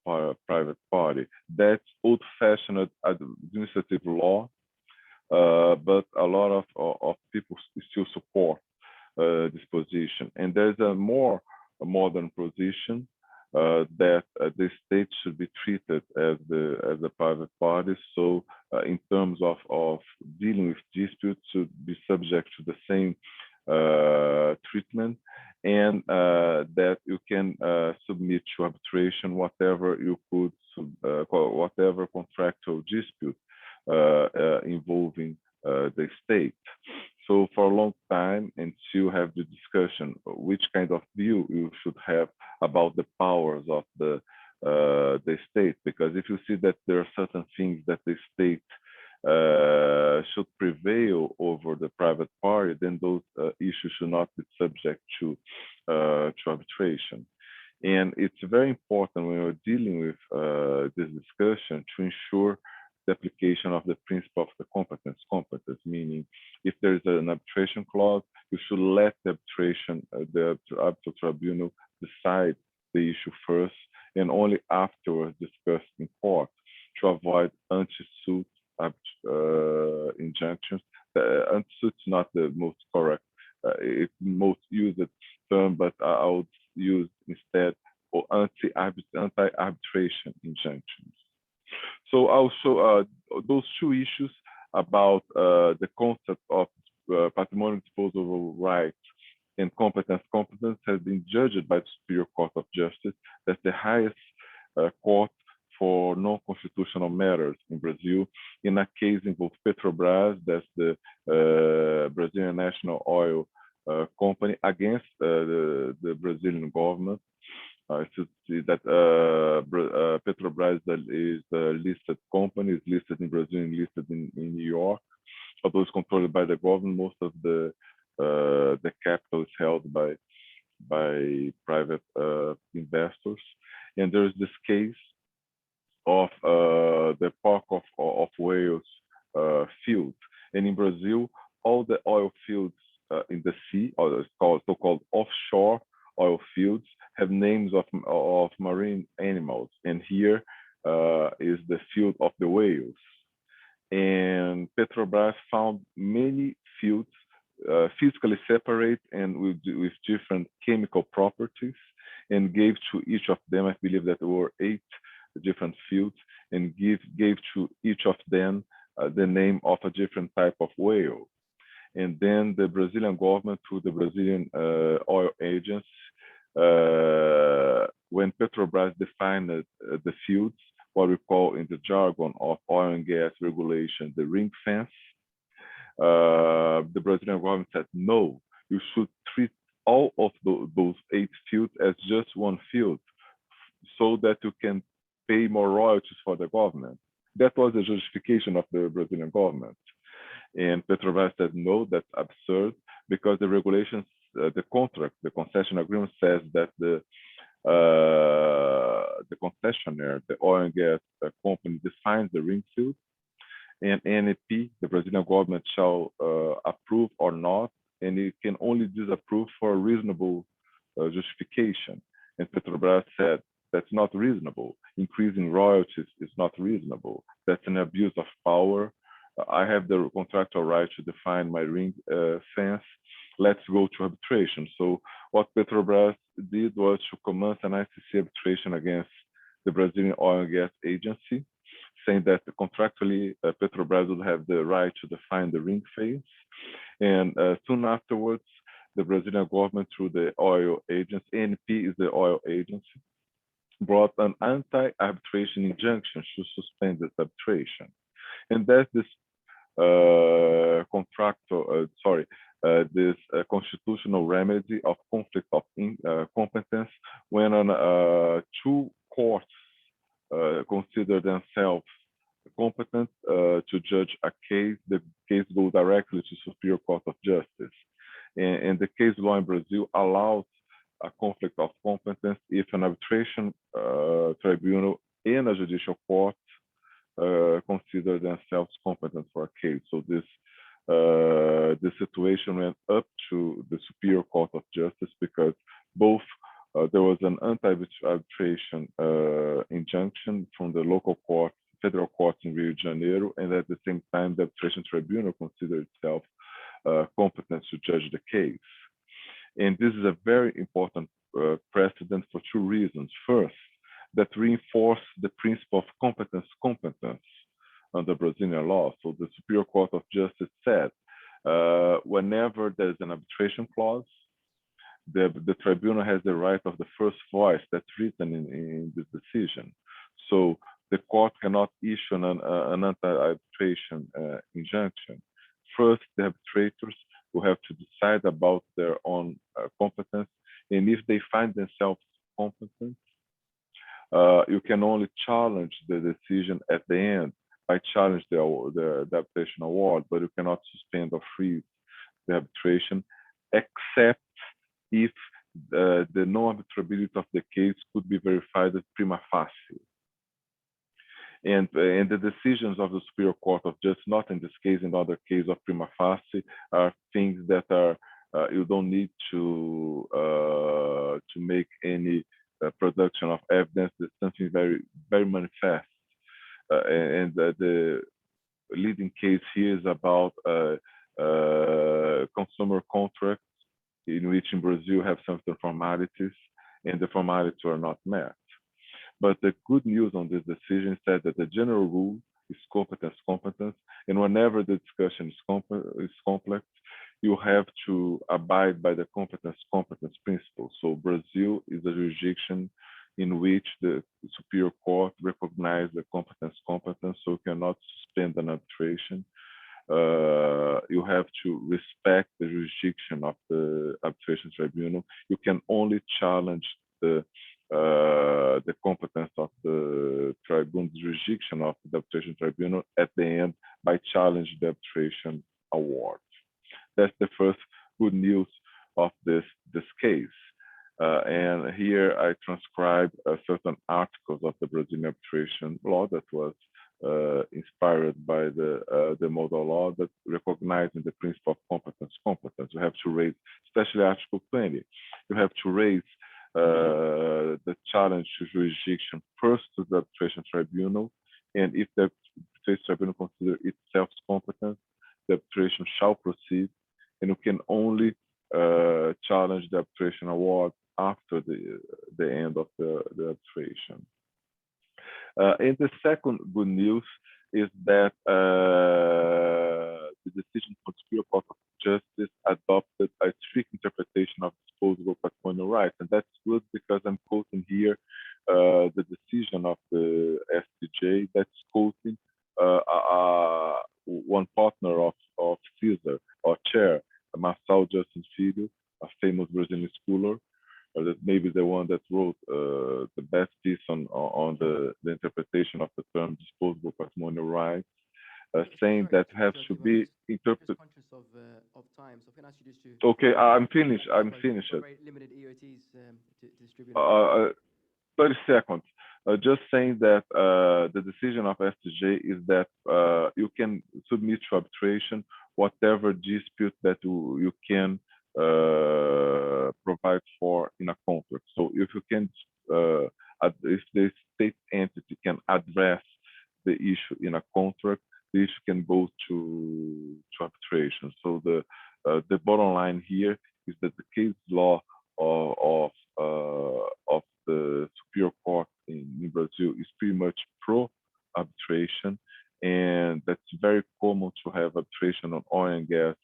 private party. That's old-fashioned administrative law, but a lot of people still support this position. And there's a more modern position that the state should be treated as a private party. So in terms of dealing with disputes, should be subject to the same treatment, and that you can submit to arbitration whatever you could, whatever contractual dispute involving the state. So for a long time, until have the discussion which kind of view you should have about the powers of the state, because if you see that there are certain things that the state should prevail over the private party, then those issues should not be subject to arbitration. And it's very important when we're dealing with this discussion to ensure the application of the principle of the competence, meaning if there is an arbitration clause, you should let the arbitral tribunal decide the issue first, and only afterwards discuss in court, to avoid anti-suit injunctions. Anti-suit is not the most correct, it's most used term, but I would use instead for anti-arbitration injunctions. So also those 2 issues about the concept of patrimonial disposable rights and competence has been judged by the Superior Court of Justice. That's the highest court for non-constitutional matters in Brazil, in a case involving Petrobras, that's the Brazilian national oil company, against the Brazilian government. To see that Petrobras is a listed company, is listed in Brazil and listed in New York. Although it's controlled by the government, most of the capital is held by private investors. And there's this case of the Park of Wales field. And in Brazil, all the oil fields in the sea, or it's called so-called offshore oil fields, have names of marine animals. And here is the field of the whales. And Petrobras found many fields physically separate and with different chemical properties, and gave to each of them, I believe that there were 8 different fields, and gave to each of them the name of a different type of whale. And then the Brazilian government, through the Brazilian oil agents, when Petrobras defined the fields, what we call in the jargon of oil and gas regulation, the ring fence, the Brazilian government said, no, you should treat all of those 8 fields as just one field, so that you can pay more royalties for the government. That was the justification of the Brazilian government. And Petrobras said, no, that's absurd, because the regulations, the contract, the concession agreement says that the concessionaire, the oil and gas company, defines the ring field, and ANP, the Brazilian government, shall approve or not, and it can only disapprove for a reasonable justification. And Petrobras said that's not reasonable. Increasing royalties is not reasonable. That's an abuse of power. I have the contractual right to define my ring fence. Let's go to arbitration. So what Petrobras did was to commence an ICC arbitration against the Brazilian Oil and Gas Agency, saying that contractually Petrobras would have the right to define the ring fence. And soon afterwards, the Brazilian government, through the oil agency, ANP is the oil agency, brought an anti-arbitration injunction to suspend this arbitration. And that's this constitutional remedy of conflict of competence when two courts consider themselves competent to judge a case. The case goes directly to Superior Court of Justice. And the case law in Brazil allows a conflict of competence if an arbitration tribunal and a judicial court consider themselves competent for a case. So this situation went up to the Superior Court of Justice because both there was an anti-arbitration injunction from the local court, federal court in Rio de Janeiro, and at the same time, the arbitration tribunal considered itself competent to judge the case. And this is a very important precedent for two reasons. First, that reinforce the principle of competence under Brazilian law. So the Superior Court of Justice said, whenever there's an arbitration clause, the tribunal has the right of the first voice that's written in this decision. So the court cannot issue an anti-arbitration injunction. First, the arbitrators will have to decide about their own competence, and if they find themselves competent, you can only challenge the decision at the end by challenge the arbitration award, but you cannot suspend or freeze the arbitration, except if the non-arbitrability of the case could be verified as prima facie. And the decisions of the Superior Court of Justice, not in this case, in other cases of prima facie, are things that are you don't need to make any production of evidence. There's something very, very manifest. And the leading case here is about consumer contracts in which in Brazil have some formalities, and the formalities are not met. But the good news on this decision is that the general rule is competence, and whenever the discussion is complex, you have to abide by the competence principle. So Brazil is a jurisdiction in which the Superior Court recognizes the competence, so you cannot suspend an arbitration. You have to respect the jurisdiction of the arbitration tribunal. You can only challenge the competence of the tribunal, jurisdiction of the arbitration tribunal at the end by challenging the arbitration award. That's the first good news of this case. And here I transcribe certain articles of the Brazilian arbitration law that was inspired by the model law that recognizing the principle of competence. You have to raise, especially Article 20, you have to raise the challenge to jurisdiction first to the arbitration tribunal, and if the arbitration tribunal considers itself competent, the arbitration shall proceed, and you can only challenge the arbitration award after the end of the arbitration. And the second good news is that the decision from the Superior Court of Justice adopted a strict interpretation of disposable patrimonial rights. And that's good because I'm quoting here the decision of the STJ that's quoting one partner of Caesar, or chair, Marçal Justin Filho, a famous Brazilian scholar, that maybe the one that wrote the best piece on the interpretation of the term disposable patrimonial rights. saying that has to be interpreted. Conscious of time, so if I can ask you just to. Okay, I'm finished. I'm Sorry, finished. very limited EOTs to distribute. 30 seconds. Just saying that the decision of STJ is that you can submit to arbitration whatever dispute that you can provide for in a contract. So if you can, if the state entity can address the issue in a contract, the issue can go to arbitration. So the bottom line here is that the case law of the Superior Court in Brazil is pretty much pro arbitration, and that's very common to have arbitration on oil and gas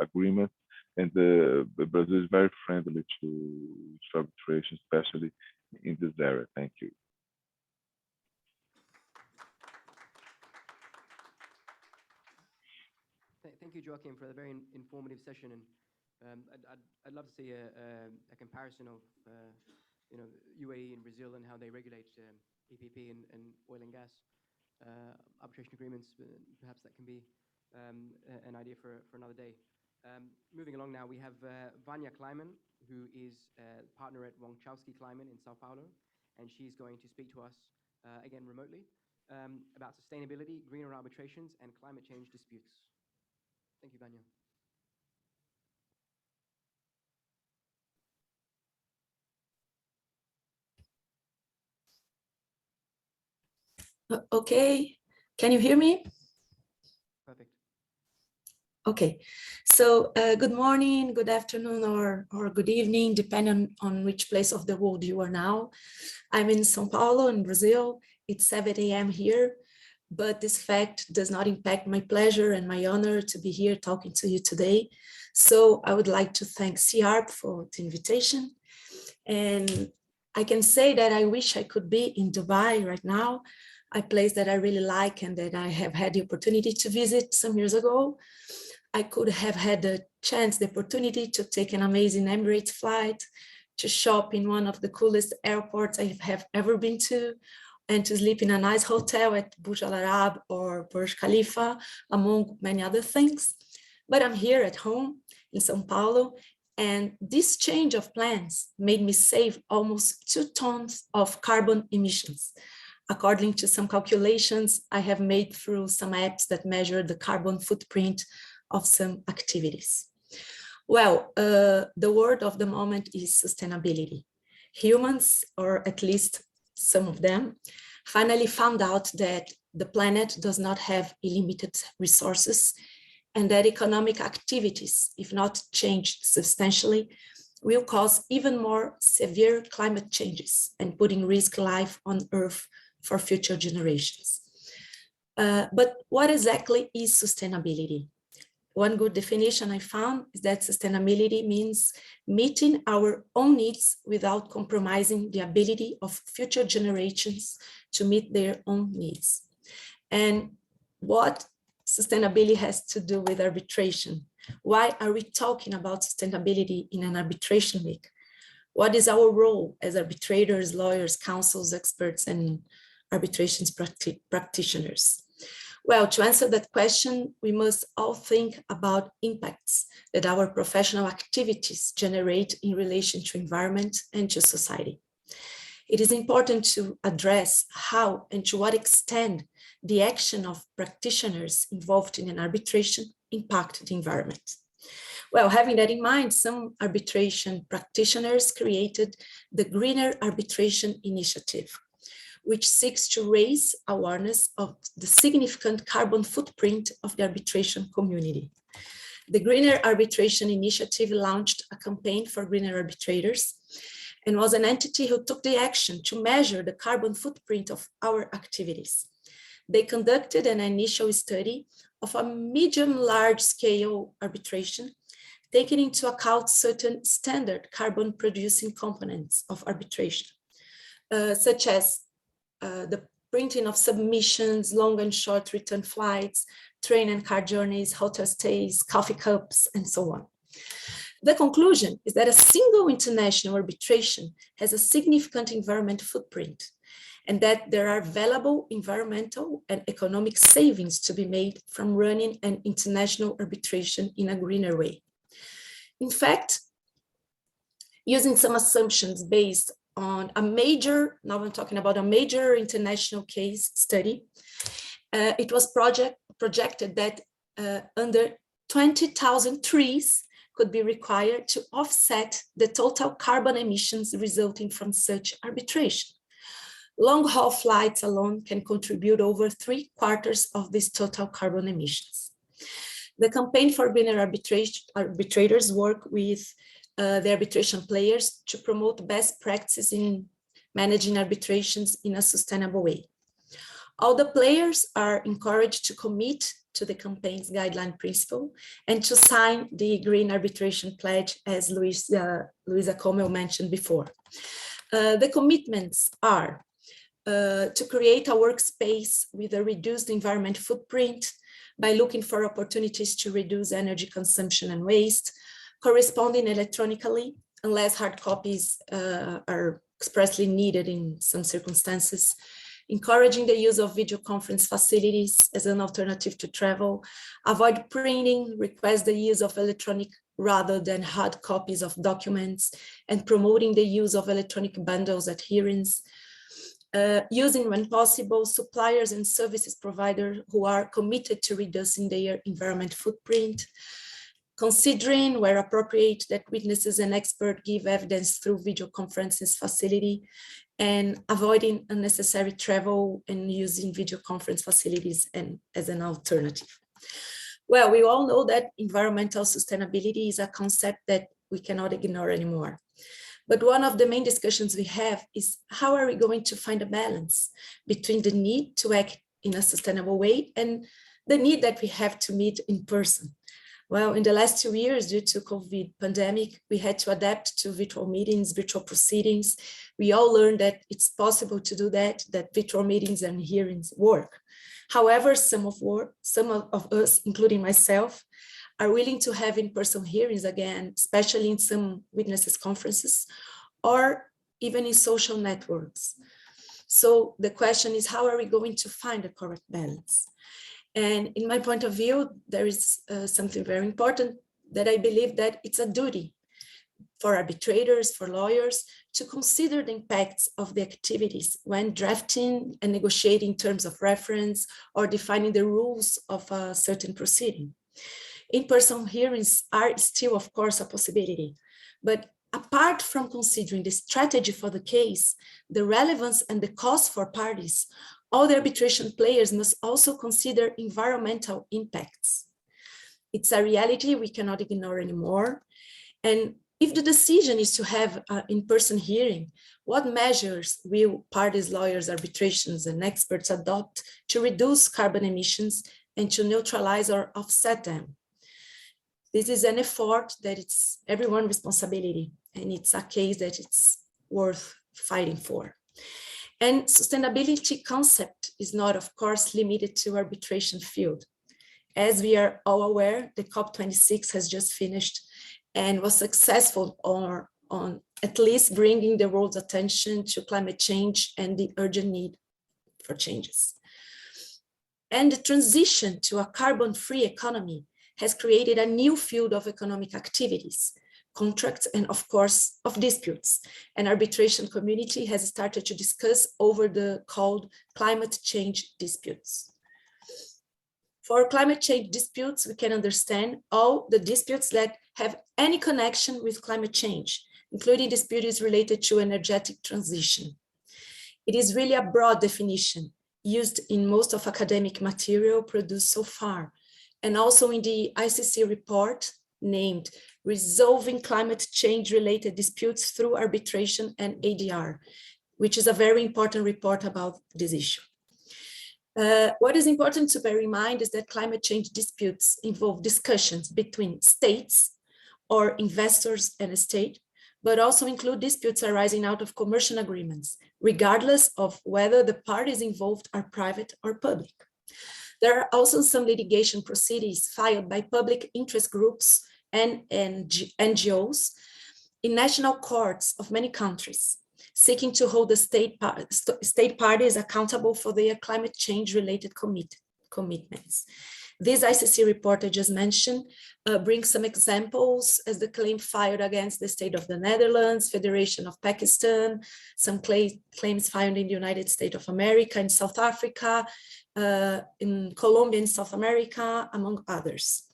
agreements. And Brazil is very friendly to arbitration, especially in this area. Thank you. Thank you, Joachim, for the very informative session. And I'd love to see a comparison of UAE and Brazil and how they regulate EPP and oil and gas arbitration agreements. Perhaps that can be an idea for another day. Moving along now, we have Vanya Kleiman, who is a partner at Wongchowski Kleiman in Sao Paulo, and she's going to speak to us again remotely about sustainability, greener arbitrations, and climate change disputes. Thank you, Vanya. Okay, can you hear me? Perfect. Okay, so good morning, good afternoon, or good evening, depending on which place of the world you are now. I'm in São Paulo, in Brazil. It's 7 a.m. here, but this fact does not impact my pleasure and my honor to be here talking to you today. So I would like to thank CIArb for the invitation. And I can say that I wish I could be in Dubai right now, a place that I really like and that I have had the opportunity to visit some years ago. I could have had the chance, the opportunity to take an amazing Emirates flight, to shop in one of the coolest airports I have ever been to, and to sleep in a nice hotel at Burj Al Arab or Burj Khalifa, among many other things. But I'm here at home in São Paulo, and this change of plans made me save almost 2 tons of carbon emissions, according to some calculations I have made through some apps that measure the carbon footprint of some activities. Well, the word of the moment is sustainability. Humans, or at least some of them, finally found out that the planet does not have unlimited resources and that economic activities, if not changed substantially, will cause even more severe climate changes and put in risk life on Earth for future generations. But what exactly is sustainability? One good definition I found is that sustainability means meeting our own needs without compromising the ability of future generations to meet their own needs. And what sustainability has to do with arbitration? Why are we talking about sustainability in an arbitration week? What is our role as arbitrators, lawyers, counsels, experts, and arbitration practitioners? Well, to answer that question, we must all think about impacts that our professional activities generate in relation to environment and to society. It is important to address how and to what extent the action of practitioners involved in an arbitration impact the environment. Well, having that in mind, some arbitration practitioners created the Greener Arbitration Initiative, which seeks to raise awareness of the significant carbon footprint of the arbitration community. The Greener Arbitration Initiative launched a campaign for greener arbitrators and was an entity who took the action to measure the carbon footprint of our activities. They conducted an initial study of a medium-large scale arbitration, taking into account certain standard carbon producing components of arbitration, such as the printing of submissions, long and short return flights, train and car journeys, hotel stays, coffee cups, and so on. The conclusion is that a single international arbitration has a significant environmental footprint, and that there are valuable environmental and economic savings to be made from running an international arbitration in a greener way. In fact, using some assumptions based on a major, now I'm talking about a major international case study, it was projected that under 20,000 trees could be required to offset the total carbon emissions resulting from such arbitration. Long-haul flights alone can contribute over 3/4 of these total carbon emissions. The Campaign for Greener Arbitrators work with the arbitration players to promote best practices in managing arbitrations in a sustainable way. All the players are encouraged to commit to the campaign's guideline principle and to sign the Green Arbitration Pledge, as Luisa Como mentioned before. The commitments are to create a workspace with a reduced environment footprint by looking for opportunities to reduce energy consumption and waste, corresponding electronically, unless hard copies are expressly needed in some circumstances, encouraging the use of video conference facilities as an alternative to travel, avoid printing, request the use of electronic rather than hard copies of documents, and promoting the use of electronic bundles at hearings, using when possible suppliers and services providers who are committed to reducing their environment footprint, considering where appropriate that witnesses and experts give evidence through video conferences facility, and avoiding unnecessary travel and using video conference facilities as an alternative. Well, we all know that environmental sustainability is a concept that we cannot ignore anymore. But one of the main discussions we have is how are we going to find a balance between the need to act in a sustainable way and the need that we have to meet in person. Well, in the last 2 years, due to COVID pandemic, we had to adapt to virtual meetings, virtual proceedings. We all learned that it's possible to do that virtual meetings and hearings work. However, some of us, including myself, are willing to have in-person hearings again, especially in some witnesses conferences, or even in social networks. So the question is, how are we going to find the correct balance? And in my point of view, there is something very important that I believe that it's a duty for arbitrators, for lawyers, to consider the impacts of the activities when drafting and negotiating terms of reference or defining the rules of a certain proceeding. In-person hearings are still, of course, a possibility, but apart from considering the strategy for the case, the relevance and the cost for parties, all the arbitration players must also consider environmental impacts. It's a reality we cannot ignore anymore. And if the decision is to have an in-person hearing, what measures will parties, lawyers, arbitrations, and experts adopt to reduce carbon emissions and to neutralize or offset them? This is an effort that it's everyone's responsibility, and it's a case that it's worth fighting for. And sustainability concept is not, of course, limited to arbitration field. As we are all aware, the COP26 has just finished and was successful on at least bringing the world's attention to climate change and the urgent need for changes. And the transition to a carbon-free economy has created a new field of economic activities, contracts, and of course, of disputes. And arbitration community has started to discuss over the called climate change disputes. For climate change disputes, we can understand all the disputes that have any connection with climate change, including disputes related to energetic transition. It is really a broad definition used in most of academic material produced so far, and also in the ICC report named Resolving Climate Change Related Disputes Through Arbitration and ADR, which is a very important report about this issue. What is important to bear in mind is that climate change disputes involve discussions between states or investors and a state, but also include disputes arising out of commercial agreements, regardless of whether the parties involved are private or public. There are also some litigation proceedings filed by public interest groups and NGOs in national courts of many countries. seeking to hold the state parties accountable for their climate change related commitments. This ICC report I just mentioned brings some examples as the claim filed against the state of the Netherlands, Federation of Pakistan, some claims filed in the United States of America, in South Africa, in Colombia, in South America, among others.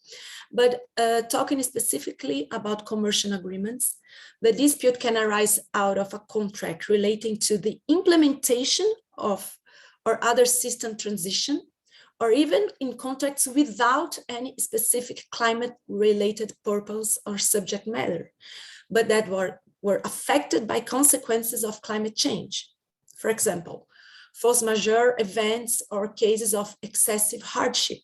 But talking specifically about commercial agreements, the dispute can arise out of a contract relating to the implementation of or other system transition, or even in contracts without any specific climate-related purpose or subject matter, but that were affected by consequences of climate change. For example, force majeure events or cases of excessive hardship.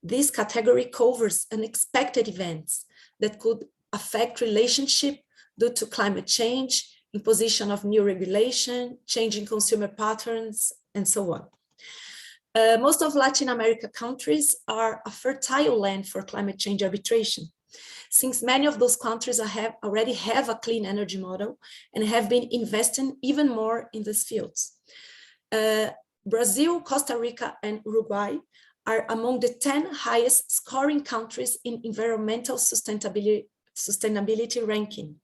This category covers unexpected events that could affect relationship due to climate change, imposition of new regulation, changing consumer patterns, and so on. Most of Latin America countries are a fertile land for climate change arbitration, since many of those countries already have a clean energy model and have been investing even more in these fields. Brazil, Costa Rica, and Uruguay are among the 10 highest scoring countries in environmental sustainability ranking,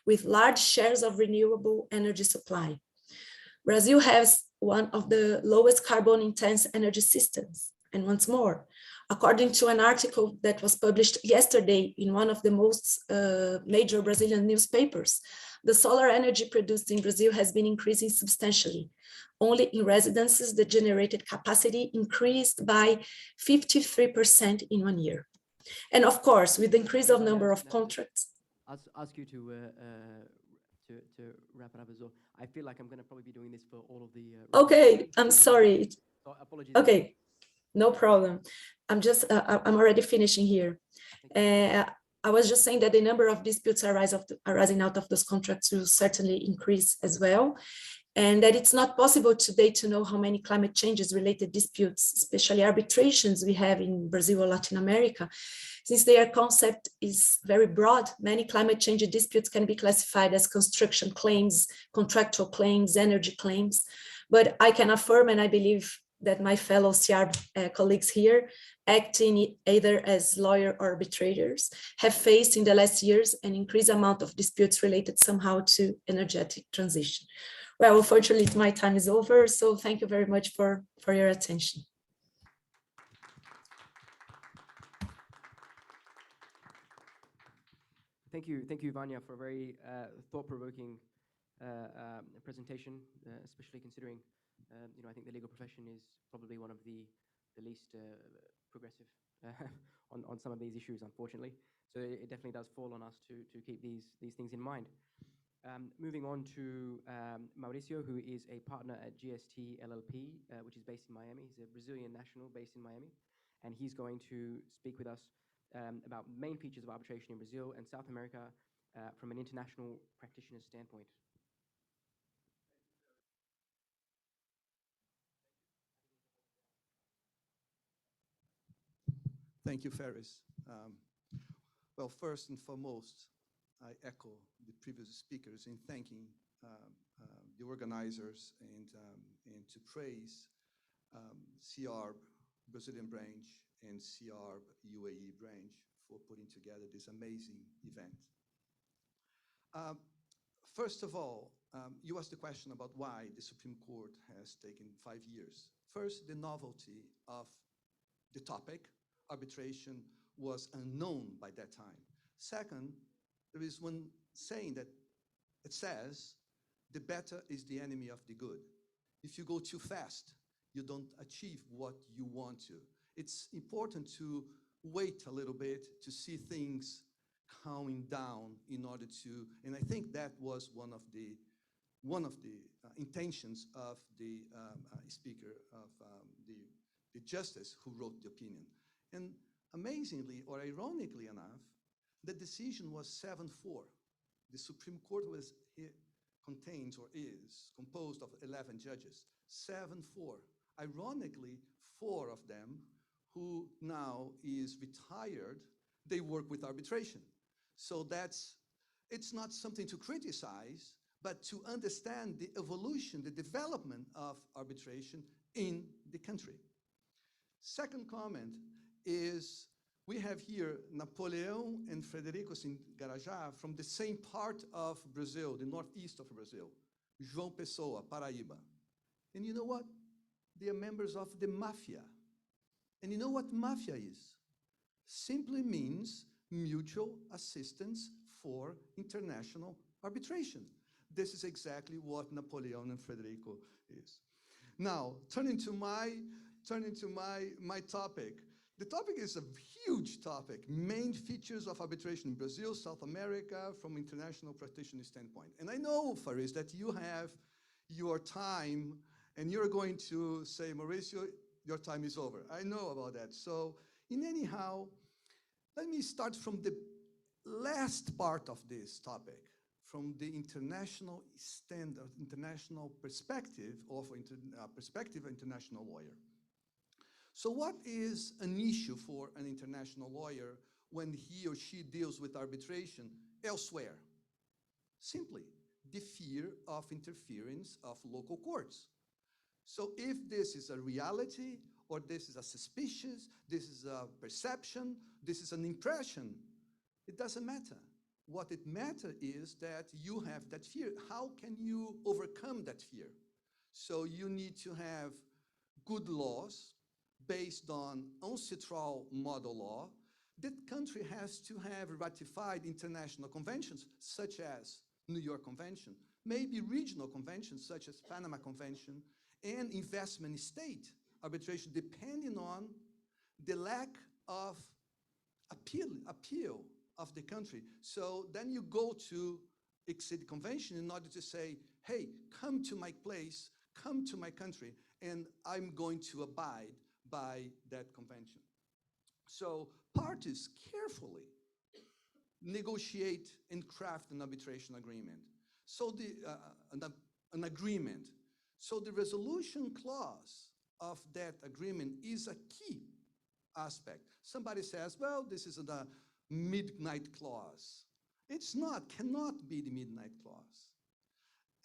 with large shares of renewable energy supply. Brazil has one of the lowest carbon intense energy systems. And once more, according to an article that was published yesterday in one of the most major Brazilian newspapers, the solar energy produced in Brazil has been increasing substantially. Only in residences, the generated capacity increased by 53% in 1 year. And of course, with the increase of number of contracts. Ask you to wrap it up as well. I feel like I'm going to probably be doing this for all of the. Okay, I'm sorry. So apologies. Okay, no problem. I'm already finishing here. I was just saying that the number of disputes arising out of those contracts will certainly increase as well. And that it's not possible today to know how many climate changes related disputes, especially arbitrations we have in Brazil or Latin America. Since their concept is very broad, many climate change disputes can be classified as construction claims, contractual claims, energy claims. But I can affirm, and I believe that my fellow CIArb colleagues here, acting either as lawyer or arbitrators, have faced in the last years an increased amount of disputes related somehow to energetic transition. Well, unfortunately, my time is over, so thank you very much for your attention. Thank you, Vanya, for a very thought-provoking presentation, especially considering, I think the legal profession is probably one of the least progressive on some of these issues, unfortunately. So it definitely does fall on us to keep these things in mind. Moving on to Mauricio, who is a partner at GST LLP, which is based in Miami. He's a Brazilian national based in Miami, and he's going to speak with us about main features of arbitration in Brazil and South America from an international practitioner's standpoint. Thank you, Ferris. Well, first and foremost, I echo the previous speakers in thanking the organizers and to praise CIArb Brazilian branch and CIArb UAE branch for putting together this amazing event. First of all, you asked the question about why the Supreme Court has taken 5 years. First, the novelty of the topic. Arbitration was unknown by that time. Second, there is one saying that it says, the better is the enemy of the good. If you go too fast, you don't achieve what you want to. It's important to wait a little bit to see things calming down in order to, and I think that was one of the intentions of the speaker, of the justice who wrote the opinion. And amazingly, or ironically enough, the decision was 7-4. The Supreme Court contains or is composed of 11 judges, 7-4. Ironically, 4 of them who now is retired, they work with arbitration. So it's not something to criticize, but to understand the evolution, the development of arbitration in the country. Second comment is we have here Napoleão and Frederico Garajá from the same part of Brazil, the northeast of Brazil, João Pessoa, Paraíba. And you know what? They are members of the mafia. And you know what mafia is? Simply means mutual assistance for international arbitration. This is exactly what Napoleon and Frederico is. Now, turning to my topic. The topic is a huge topic, main features of arbitration in Brazil, South America, from international practitioner standpoint. And I know, Faris, that you have your time, and you're going to say, Mauricio, your time is over. I know about that. So, anyhow, let me start from the last part of this topic, from the international standard, international perspective of perspective of international lawyer. So what is an issue for an international lawyer when he or she deals with arbitration elsewhere? Simply, the fear of interference of local courts. So if this is a reality, or this is a suspicious, this is a perception, this is an impression, it doesn't matter. What it matters is that you have that fear. How can you overcome that fear? So you need to have good laws based on ancestral model law. That country has to have ratified international conventions, such as New York Convention, maybe regional conventions, such as Panama Convention, and investment state arbitration, depending on the lack of appeal of the country. So then you go to exceed convention in order to say, hey, come to my place, come to my country, and I'm going to abide by that convention. So parties carefully negotiate and craft an arbitration agreement. So an agreement. So the resolution clause of that agreement is a key aspect. Somebody says, well, this is the midnight clause. It's not, cannot be the midnight clause.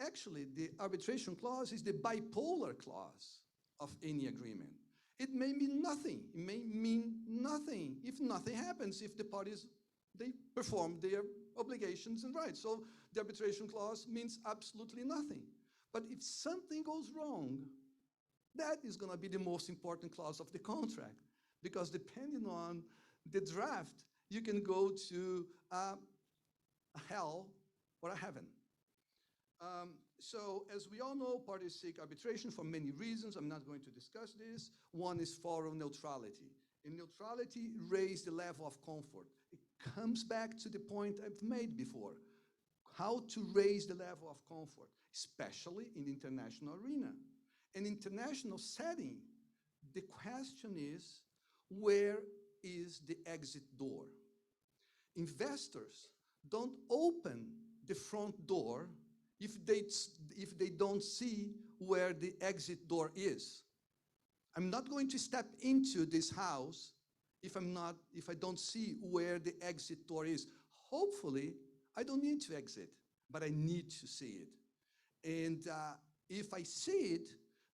Actually, the arbitration clause is the bipolar clause of any agreement. It may mean nothing. It may mean nothing if nothing happens, if the parties, they perform their obligations and rights. So the arbitration clause means absolutely nothing. But if something goes wrong, that is going to be the most important clause of the contract, because depending on the draft, you can go to a hell or a heaven. So as we all know, parties seek arbitration for many reasons. I'm not going to discuss this. One is forum neutrality. And neutrality raises the level of comfort. It comes back to the point I've made before. How to raise the level of comfort, especially in the international arena. In international setting, the question is, where is the exit door? Investors don't open the front door if they don't see where the exit door is. I'm not going to step into this house if I don't see where the exit door is. Hopefully, I don't need to exit, but I need to see it. And if I see it,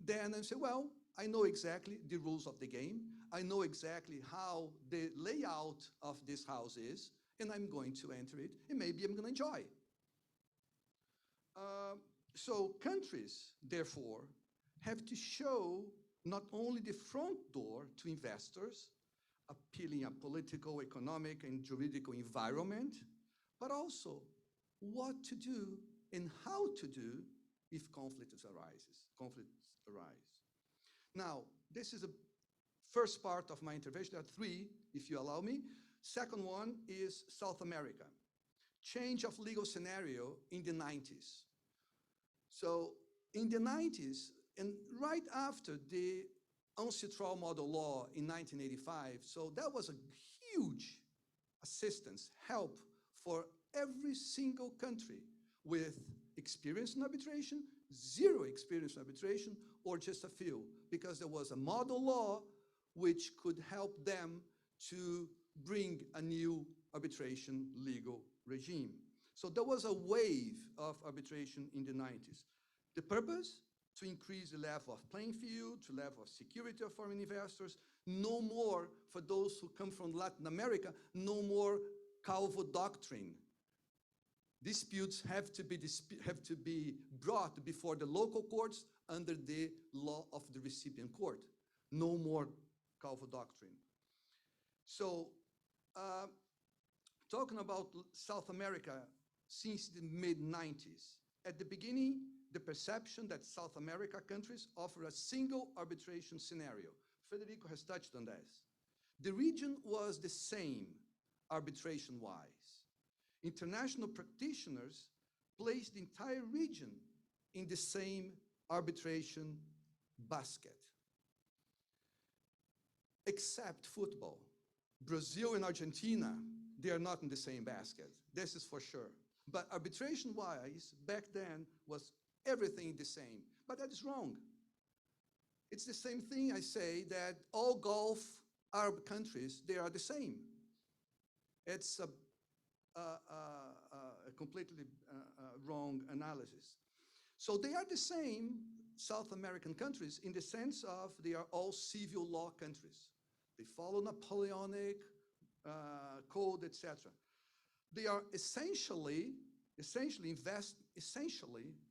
then I say, well, I know exactly the rules of the game. I know exactly how the layout of this house is, and I'm going to enter it, and maybe I'm going to enjoy it. So countries, therefore, have to show not only the front door to investors, appealing a political, economic, and juridical environment, but also what to do and how to do if conflicts arise. Now, this is the first part of my intervention. There are three, if you allow me. Second one is South America. Change of legal scenario in the 90s. So in the 90s, and right after the ancestral model law in 1985, so that was a huge assistance, help for every single country with experience in arbitration, zero experience in arbitration, or just a few, because there was a model law which could help them to bring a new arbitration legal regime. So there was a wave of arbitration in the 90s. The purpose? To increase the level of playing field, to level of security of foreign investors. No more, for those who come from Latin America, no more Calvo doctrine. Disputes have to be brought before the local courts under the law of the recipient court. No more Calvo doctrine. So, talking about South America since the mid-90s, at the beginning, the perception that South America countries offer a single arbitration scenario. Federico has touched on this. The region was the same arbitration-wise. International practitioners placed the entire region in the same arbitration basket, except football. Brazil and Argentina, they are not in the same basket. This is for sure. But arbitration-wise, back then, was everything the same. But that is wrong. It's the same thing I say that all Gulf Arab countries, they are the same. It's a completely wrong analysis. So they are the same South American countries in the sense of they are all civil law countries. They follow Napoleonic code, etc. They are essentially,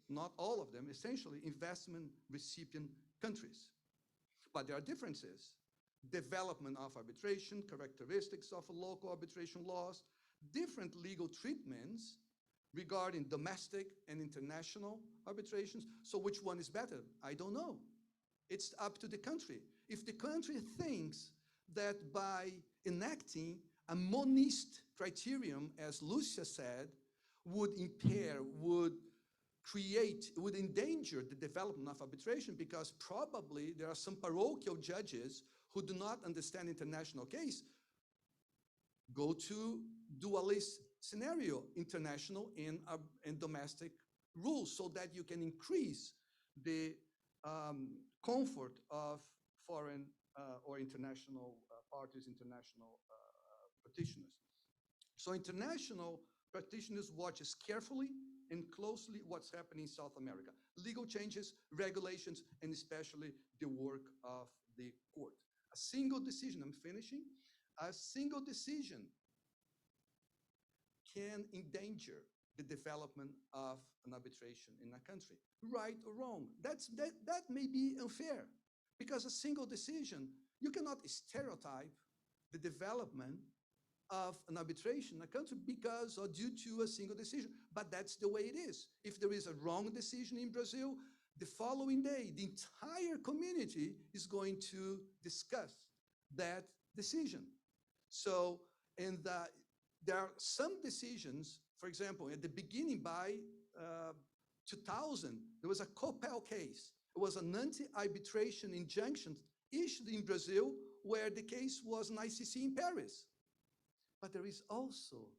not all of them, essentially investment recipient countries. But there are differences. Development of arbitration, characteristics of local arbitration laws, different legal treatments regarding domestic and international arbitrations. So which one is better? I don't know. It's up to the country. If the country thinks that by enacting a monist criterion, as Lucia said, would impair, would endanger the development of arbitration, because probably there are some parochial judges who do not understand international case, go to dualist scenario, international and domestic rules, so that you can increase the comfort of foreign or international parties, international practitioners. So international practitioners watch carefully and closely what's happening in South America. Legal changes, regulations, and especially the work of the court. A single decision, I'm finishing, a single decision can endanger the development of an arbitration in a country, right or wrong. That may be unfair, because a single decision, you cannot stereotype the development of an arbitration in a country because or due to a single decision. But that's the way it is. If there is a wrong decision in Brazil, the following day, the entire community is going to discuss that decision. So, and there are some decisions, for example, at the beginning by 2000, there was a Copel case. It was an anti-arbitration injunction issued in Brazil where the case was an ICC in Paris. But there is also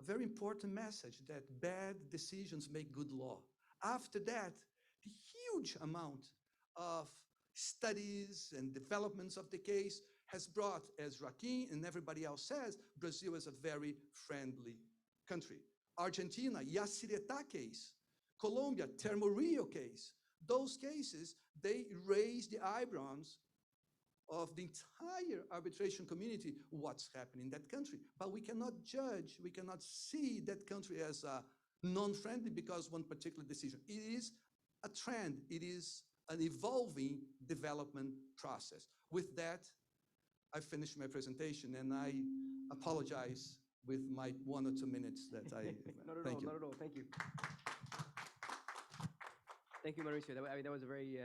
a very important message that bad decisions make good law. After that, the huge amount of studies and developments of the case has brought, as Joaquin and everybody else says, Brazil is a very friendly country. Argentina, Yacyretá case. Colombia, Termorio case. Those cases, they raise the eyebrows of the entire arbitration community, what's happening in that country. But we cannot judge, we cannot see that country as non-friendly because one particular decision. It is a trend, it is an evolving development process. With that, I finished my presentation, and I apologize with my 1 or 2 minutes that I, Not at thank all, you. not at all, thank you. Thank you, Mauricio. That was a very,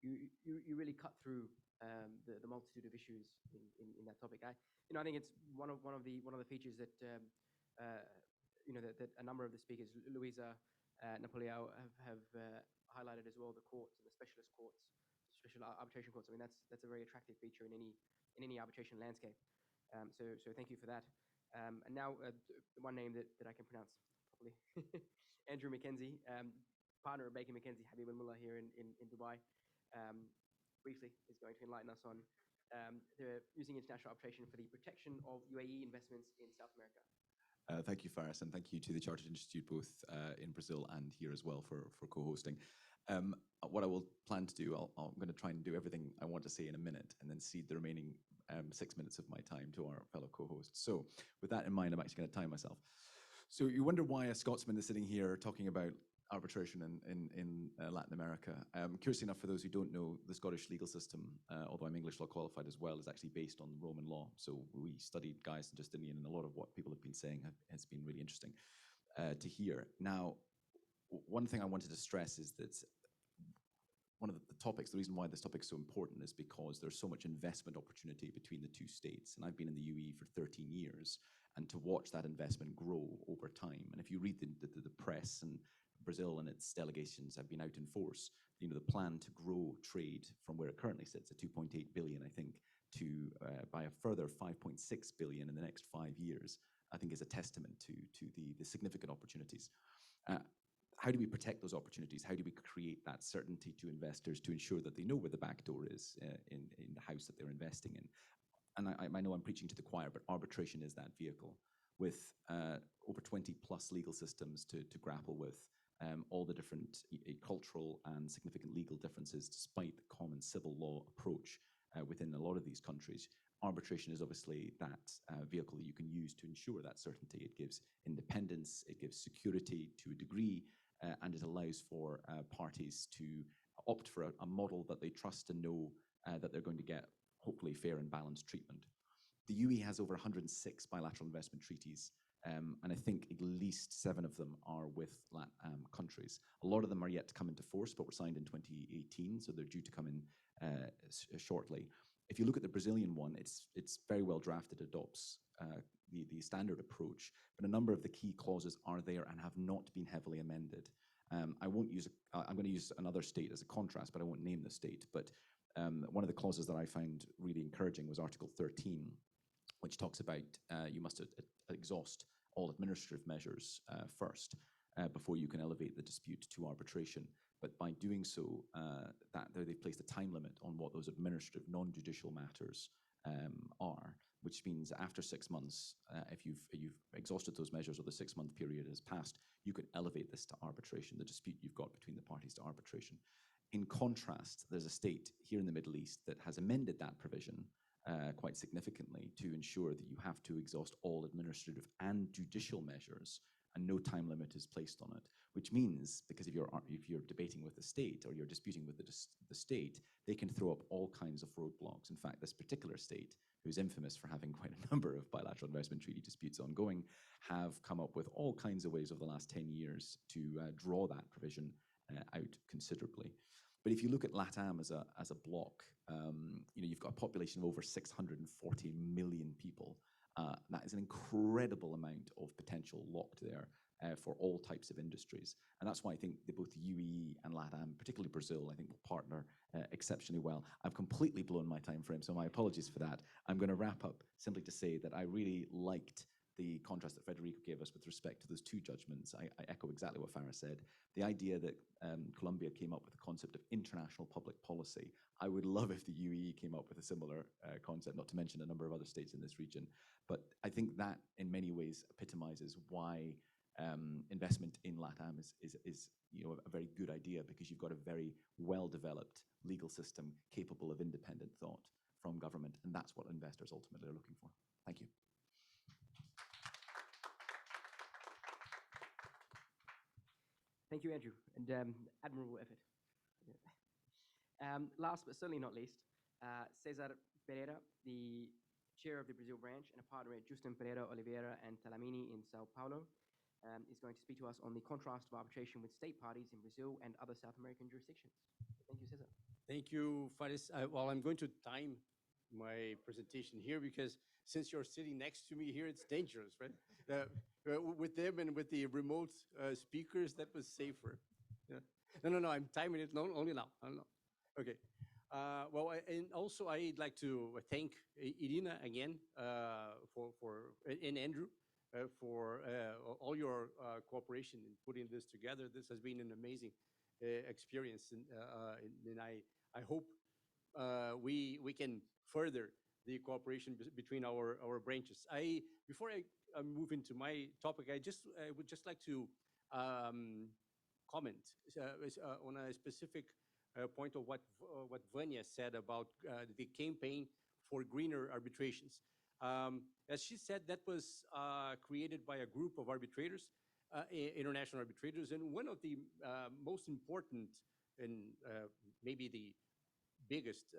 you really cut through the multitude of issues in that topic. I think it's one of the features that that a number of the speakers, Luisa, Napoleão, have highlighted as well. The courts and the specialist courts, special arbitration courts. I mean, that's a very attractive feature in any arbitration landscape. So thank you for that. And now one name that I can pronounce properly, Andrew Mckenzie, partner of Baker McKenzie, Habib and Mullah here in Dubai. Briefly is going to enlighten us on using international arbitration for the protection of UAE investments in South America. Thank you, Faris, and thank you to the Chartered Institute, both in Brazil and here as well, for co-hosting. What I will plan to do, I'm going to try and do everything I want to say in a minute and then cede the remaining 6 minutes of my time to our fellow co-hosts. So with that in mind, I'm actually going to time myself. So you wonder why a Scotsman is sitting here talking about arbitration in Latin America. Curious enough, for those who don't know, the Scottish legal system, although I'm English law qualified as well, is actually based on Roman law. So we studied Gaius and Justinian, and a lot of what people have been saying has been really interesting to hear. Now, one thing I wanted to stress is that one of the topics, the reason why this topic is so important is because there's so much investment opportunity between the two states. And I've been in the UAE for 13 years, and to watch that investment grow over time. And if you read the press, and Brazil and its delegations have been out in force, you know, the plan to grow trade from where it currently sits at 2.8 billion, I think, to by a further 5.6 billion in the next 5 years, I think is a testament to the significant opportunities. How do we protect those opportunities? How do we create that certainty to investors to ensure that they know where the back door is in the house that they're investing in? And I know I'm preaching to the choir, but arbitration is that vehicle, with over 20 plus legal systems to grapple with, all the different cultural and significant legal differences, despite the common civil law approach within a lot of these countries. Arbitration is obviously that vehicle that you can use to ensure that certainty. It gives independence, it gives security to a degree, and it allows for parties to opt for a model that they trust and know that they're going to get hopefully fair and balanced treatment. The UAE has over 106 bilateral investment treaties, and I think at least 7 of them are with LATAM countries. A lot of them are yet to come into force, but were signed in 2018, so they're due to come in shortly. If you look at the Brazilian one, it's very well drafted, adopts the standard approach, but a number of the key clauses are there and have not been heavily amended. I'm going to use another state as a contrast, but I won't name the state. But one of the clauses that I found really encouraging was Article 13, which talks about you must exhaust all administrative measures first before you can elevate the dispute to arbitration. But by doing so, they've placed a time limit on what those administrative, non-judicial matters are, which means after 6 months, if you've exhausted those measures or the 6-month period has passed, you can elevate this to arbitration, the dispute you've got between the parties to arbitration. In contrast, there's a state here in the Middle East that has amended that provision quite significantly to ensure that you have to exhaust all administrative and judicial measures, and no time limit is placed on it, which means, because if you're debating with the state or you're disputing with the state, they can throw up all kinds of roadblocks. In fact, this particular state, who's infamous for having quite a number of bilateral investment treaty disputes ongoing, have come up with all kinds of ways over the last 10 years to draw that provision out considerably. But if you look at LATAM as a block, you've got a population of over 640 million people. That is an incredible amount of potential locked there for all types of industries. And that's why I think both the UAE and LATAM, particularly Brazil, I think will partner exceptionally well. I've completely blown my time frame, so my apologies for that. I'm going to wrap up simply to say that I really liked the contrast that Federico gave us with respect to those 2 judgments. I echo exactly what Farah said. The idea that Colombia came up with the concept of international public policy. I would love if the UAE came up with a similar concept, not to mention a number of other states in this region. But I think that in many ways epitomizes why investment in LATAM is a very good idea, because you've got a very well-developed legal system capable of independent thought from government, and that's what investors ultimately are looking for. Thank you. Thank you, Andrew, and admirable effort. Last but certainly not least, Cesar Pereira, the chair of the Brazil branch and a partner at Justin Pereira Oliveira and Talamini in Sao Paulo, is going to speak to us on the contrast of arbitration with state parties in Brazil and other South American jurisdictions. Thank you, Cesar. Thank you, Faris. Well, I'm going to time my presentation here, because since you're sitting next to me here, it's dangerous, right? With them and with the remote speakers, that was safer. Yeah. No, I'm timing it only now. Okay. And also I'd like to thank Irina again and Andrew for all your cooperation in putting this together. This has been an amazing experience, and I hope we can further the cooperation between our branches. Before I move into my topic, I would just like to comment on a specific point of what Vanya said about the campaign for greener arbitrations. As she said, that was created by a group of arbitrators, international arbitrators, and one of the most important and maybe the biggest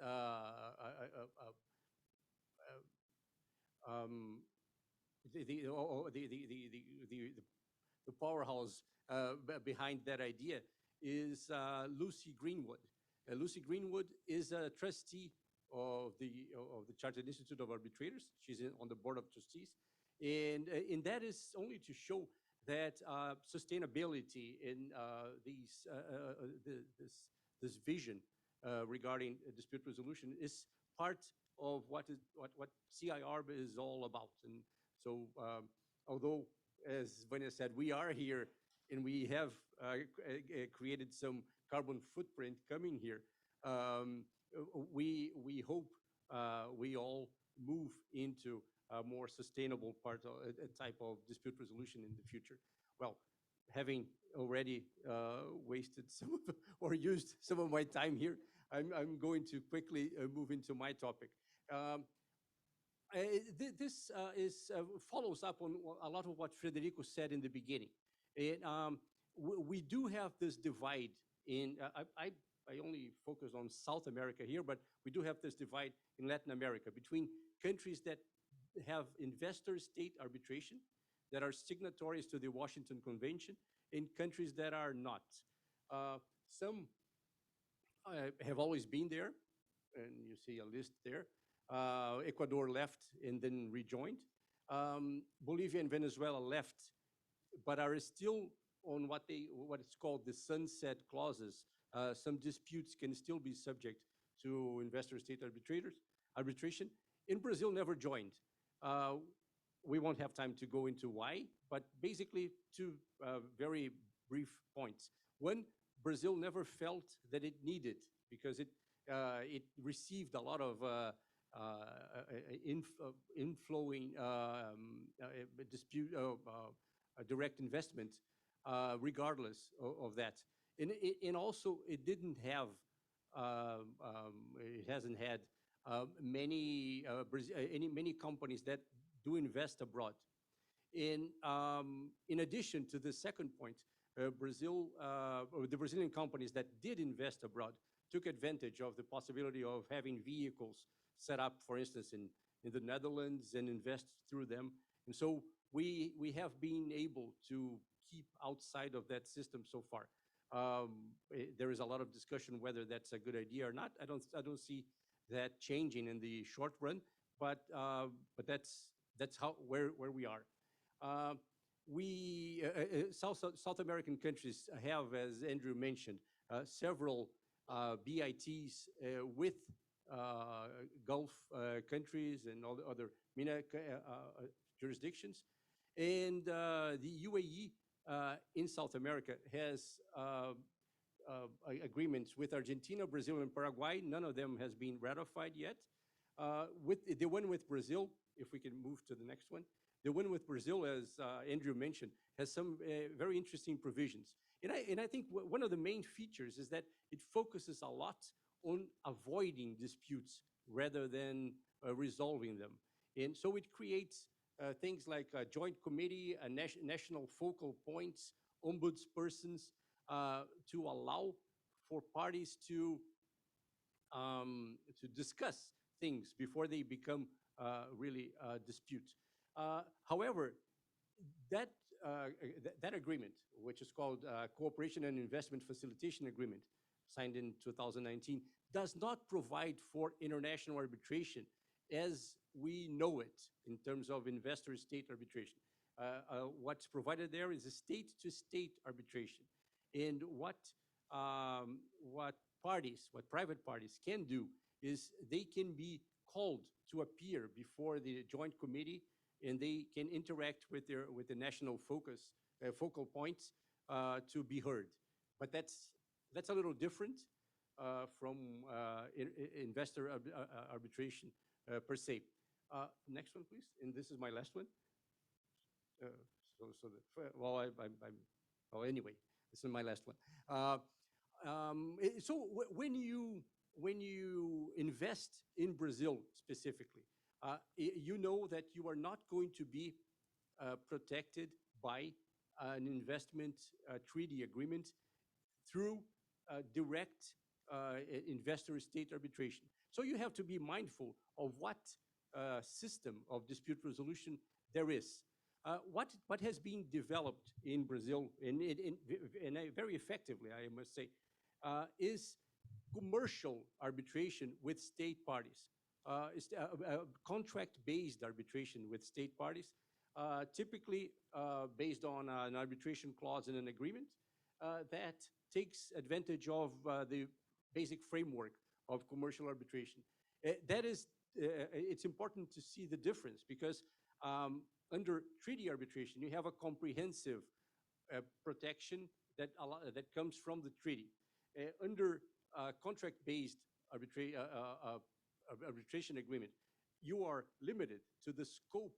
the powerhouse behind that idea is Lucy Greenwood. Lucy Greenwood is a trustee of the Chartered Institute of Arbitrators. She's on the board of trustees, and that is only to show that sustainability in this vision regarding dispute resolution is part of what CIArb is all about. And so, although, as Vanya said, we are here and we have created some carbon footprint coming here, we hope we all move into a more sustainable part of a type of dispute resolution in the future. Well, having already wasted some of or used some of my time here, I'm going to quickly move into my topic. This follows up on a lot of what Frederico said in the beginning. We do have this divide in, I only focus on South America here, but we do have this divide in Latin America between countries that have investor-state arbitration, that are signatories to the Washington Convention, and countries that are not. Some have always been there, and you see a list there. Ecuador left and then rejoined. Bolivia and Venezuela left, but are still on what is called the sunset clauses. Some disputes can still be subject to investor-state arbitration. And Brazil never joined. We won't have time to go into why, but basically two very brief points. One, Brazil never felt that it needed, because it received a lot of inflowing dispute direct investment, regardless of that. And also, it didn't have, it hasn't had many companies that do invest abroad. In addition to the second point, the Brazilian companies that did invest abroad took advantage of the possibility of having vehicles set up, for instance, in the Netherlands, and invest through them. And so we have been able to keep outside of that system so far. There is a lot of discussion whether that's a good idea or not. I don't see that changing in the short run, but that's where we are. South American countries have, as Andrew mentioned, several BITs with Gulf countries and all the other MENA jurisdictions. And the UAE in South America has agreements with Argentina, Brazil, and Paraguay. None of them has been ratified yet. With the one with Brazil, if we can move to the next one, the one with Brazil, as Andrew mentioned, has some very interesting provisions. And I think one of the main features is that it focuses a lot on avoiding disputes rather than resolving them. And so it creates things like a joint committee, a national focal points, ombudspersons, to allow for parties to discuss things before they become really disputes. However, that agreement, which is called Cooperation and Investment Facilitation Agreement, signed in 2019, does not provide for international arbitration as we know it in terms of investor-state arbitration. What's provided there is a state-to-state arbitration. And what private parties can do is they can be called to appear before the joint committee, and they can interact with the national focal points to be heard. But that's a little different. from investor arbitration per se. Next one, please. And this is my last one. Well, anyway, this is my last one. So when you invest in Brazil specifically, you know that you are not going to be protected by an investment treaty agreement through direct investor-state arbitration. So you have to be mindful of what system of dispute resolution there is. What has been developed in Brazil, and very effectively, I must say, is commercial arbitration with state parties. It's contract-based arbitration with state parties, typically based on an arbitration clause in an agreement that takes advantage of the basic framework of commercial arbitration. It's important to see the difference because under treaty arbitration, you have a comprehensive protection that comes from the treaty. Under contract-based arbitration agreement, you are limited to the scope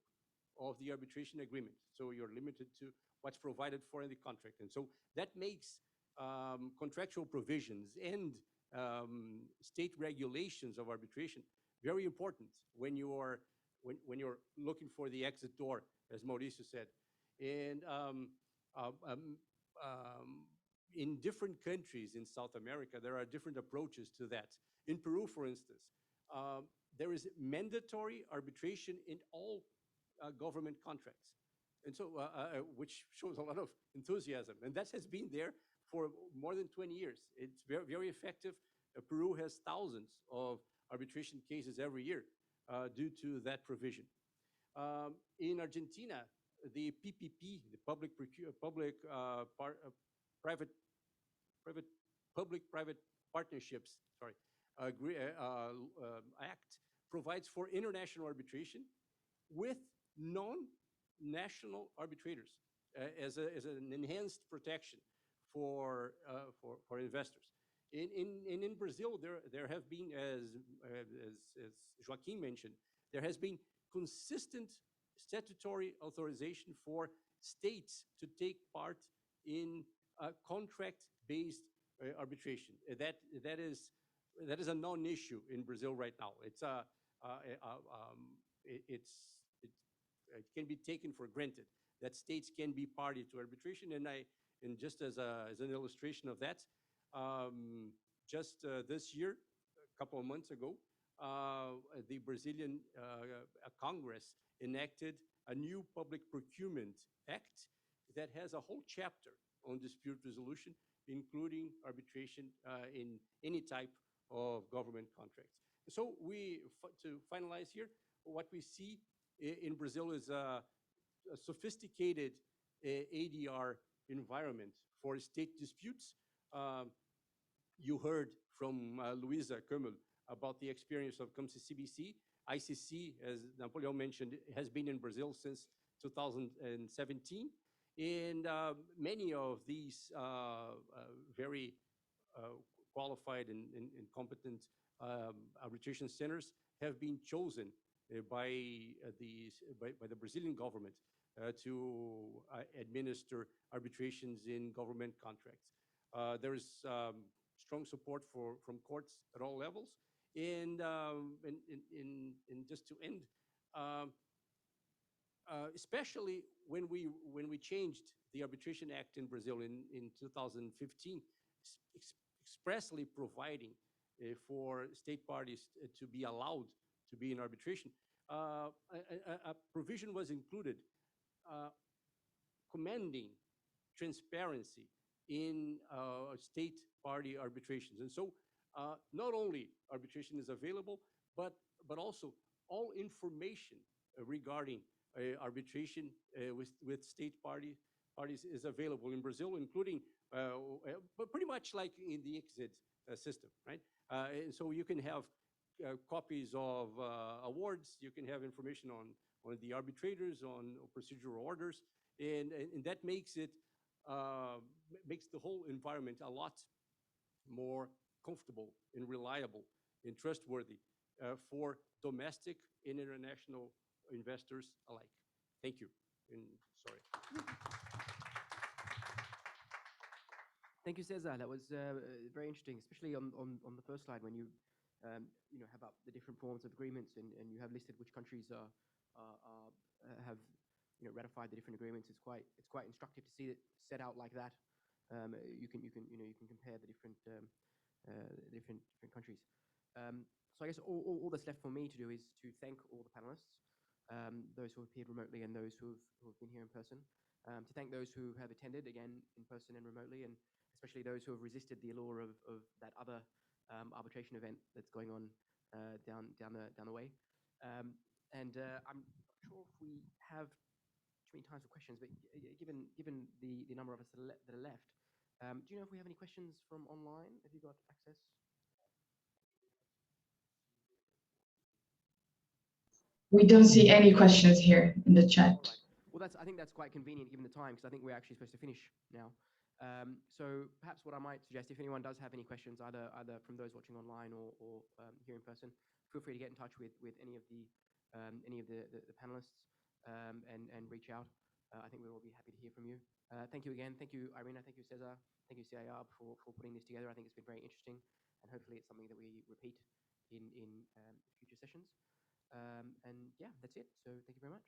of the arbitration agreement. So you're limited to what's provided for in the contract. And so that makes contractual provisions and state regulations of arbitration very important when you're looking for the exit door, as Mauricio said. And in different countries in South America, there are different approaches to that. In Peru, for instance, there is mandatory arbitration in all government contracts. And so, which shows a lot of enthusiasm. And that has been there for more than 20 years. It's very, very effective. Peru has thousands of arbitration cases every year due to that provision. In Argentina, the PPP, the public-private partnerships, Act provides for international arbitration with non-national arbitrators as an enhanced protection for investors. In Brazil, there have been, as Joaquim mentioned, there has been consistent statutory authorization for states to take part in contract-based arbitration. That is a non-issue in Brazil right now. It can be taken for granted that states can be party to arbitration. And just as an illustration of that, just this year, a couple of months ago, the Brazilian Congress enacted a new public procurement act that has a whole chapter on dispute resolution, including arbitration in any type of government contracts. So to finalize here, what we see in Brazil is a sophisticated ADR environment for state disputes. You heard from Luisa Kummel about the experience of CIArb. ICC, as Napoleon mentioned, has been in Brazil since 2017. And many of these very qualified and competent arbitration centers have been chosen by the Brazilian government to administer arbitrations in government contracts. There is strong support from courts at all levels. And just to end, especially when we changed the Arbitration Act in Brazil in 2015, expressly providing for state parties to be allowed to be in arbitration, a provision was included commanding transparency in state party arbitrations. And so not only arbitration is available, but also all information regarding arbitration with state parties is available in Brazil, including, but pretty much like in the exit system, right? And so you can have copies of awards, you can have information on the arbitrators, on procedural orders, and that makes it makes the whole environment a lot more comfortable and reliable and trustworthy for domestic and international investors alike. Thank you. And sorry. Thank you, Cesar. That was very interesting, especially on the first slide when you have up the different forms of agreements and you have listed which countries have ratified the different agreements. It's quite instructive to see it set out like that. You can compare the different countries. So I guess all that's left for me to do is to thank all the panelists, those who have appeared remotely and those who have been here in person. To thank those who have attended again in person and remotely, and especially those who have resisted the allure of that other arbitration event that's going on down the way. I'm not sure if we have too many times for questions, but given the number of us that are left, do you know if we have any questions from online? Have you got access? We don't see any questions here in the chat. Well, I think that's quite convenient given the time, because I think we're actually supposed to finish now. So perhaps what I might suggest, if anyone does have any questions, either from those watching online or here in person, feel free to get in touch with any of the panelists and reach out. I think we'll all be happy to hear from you. Thank you again. Thank you, Irina. Thank you, Cesar. Thank you, CIArb, for putting this together. I think it's been very interesting, and hopefully it's something that we repeat in future sessions. And yeah, that's it. So thank you very much.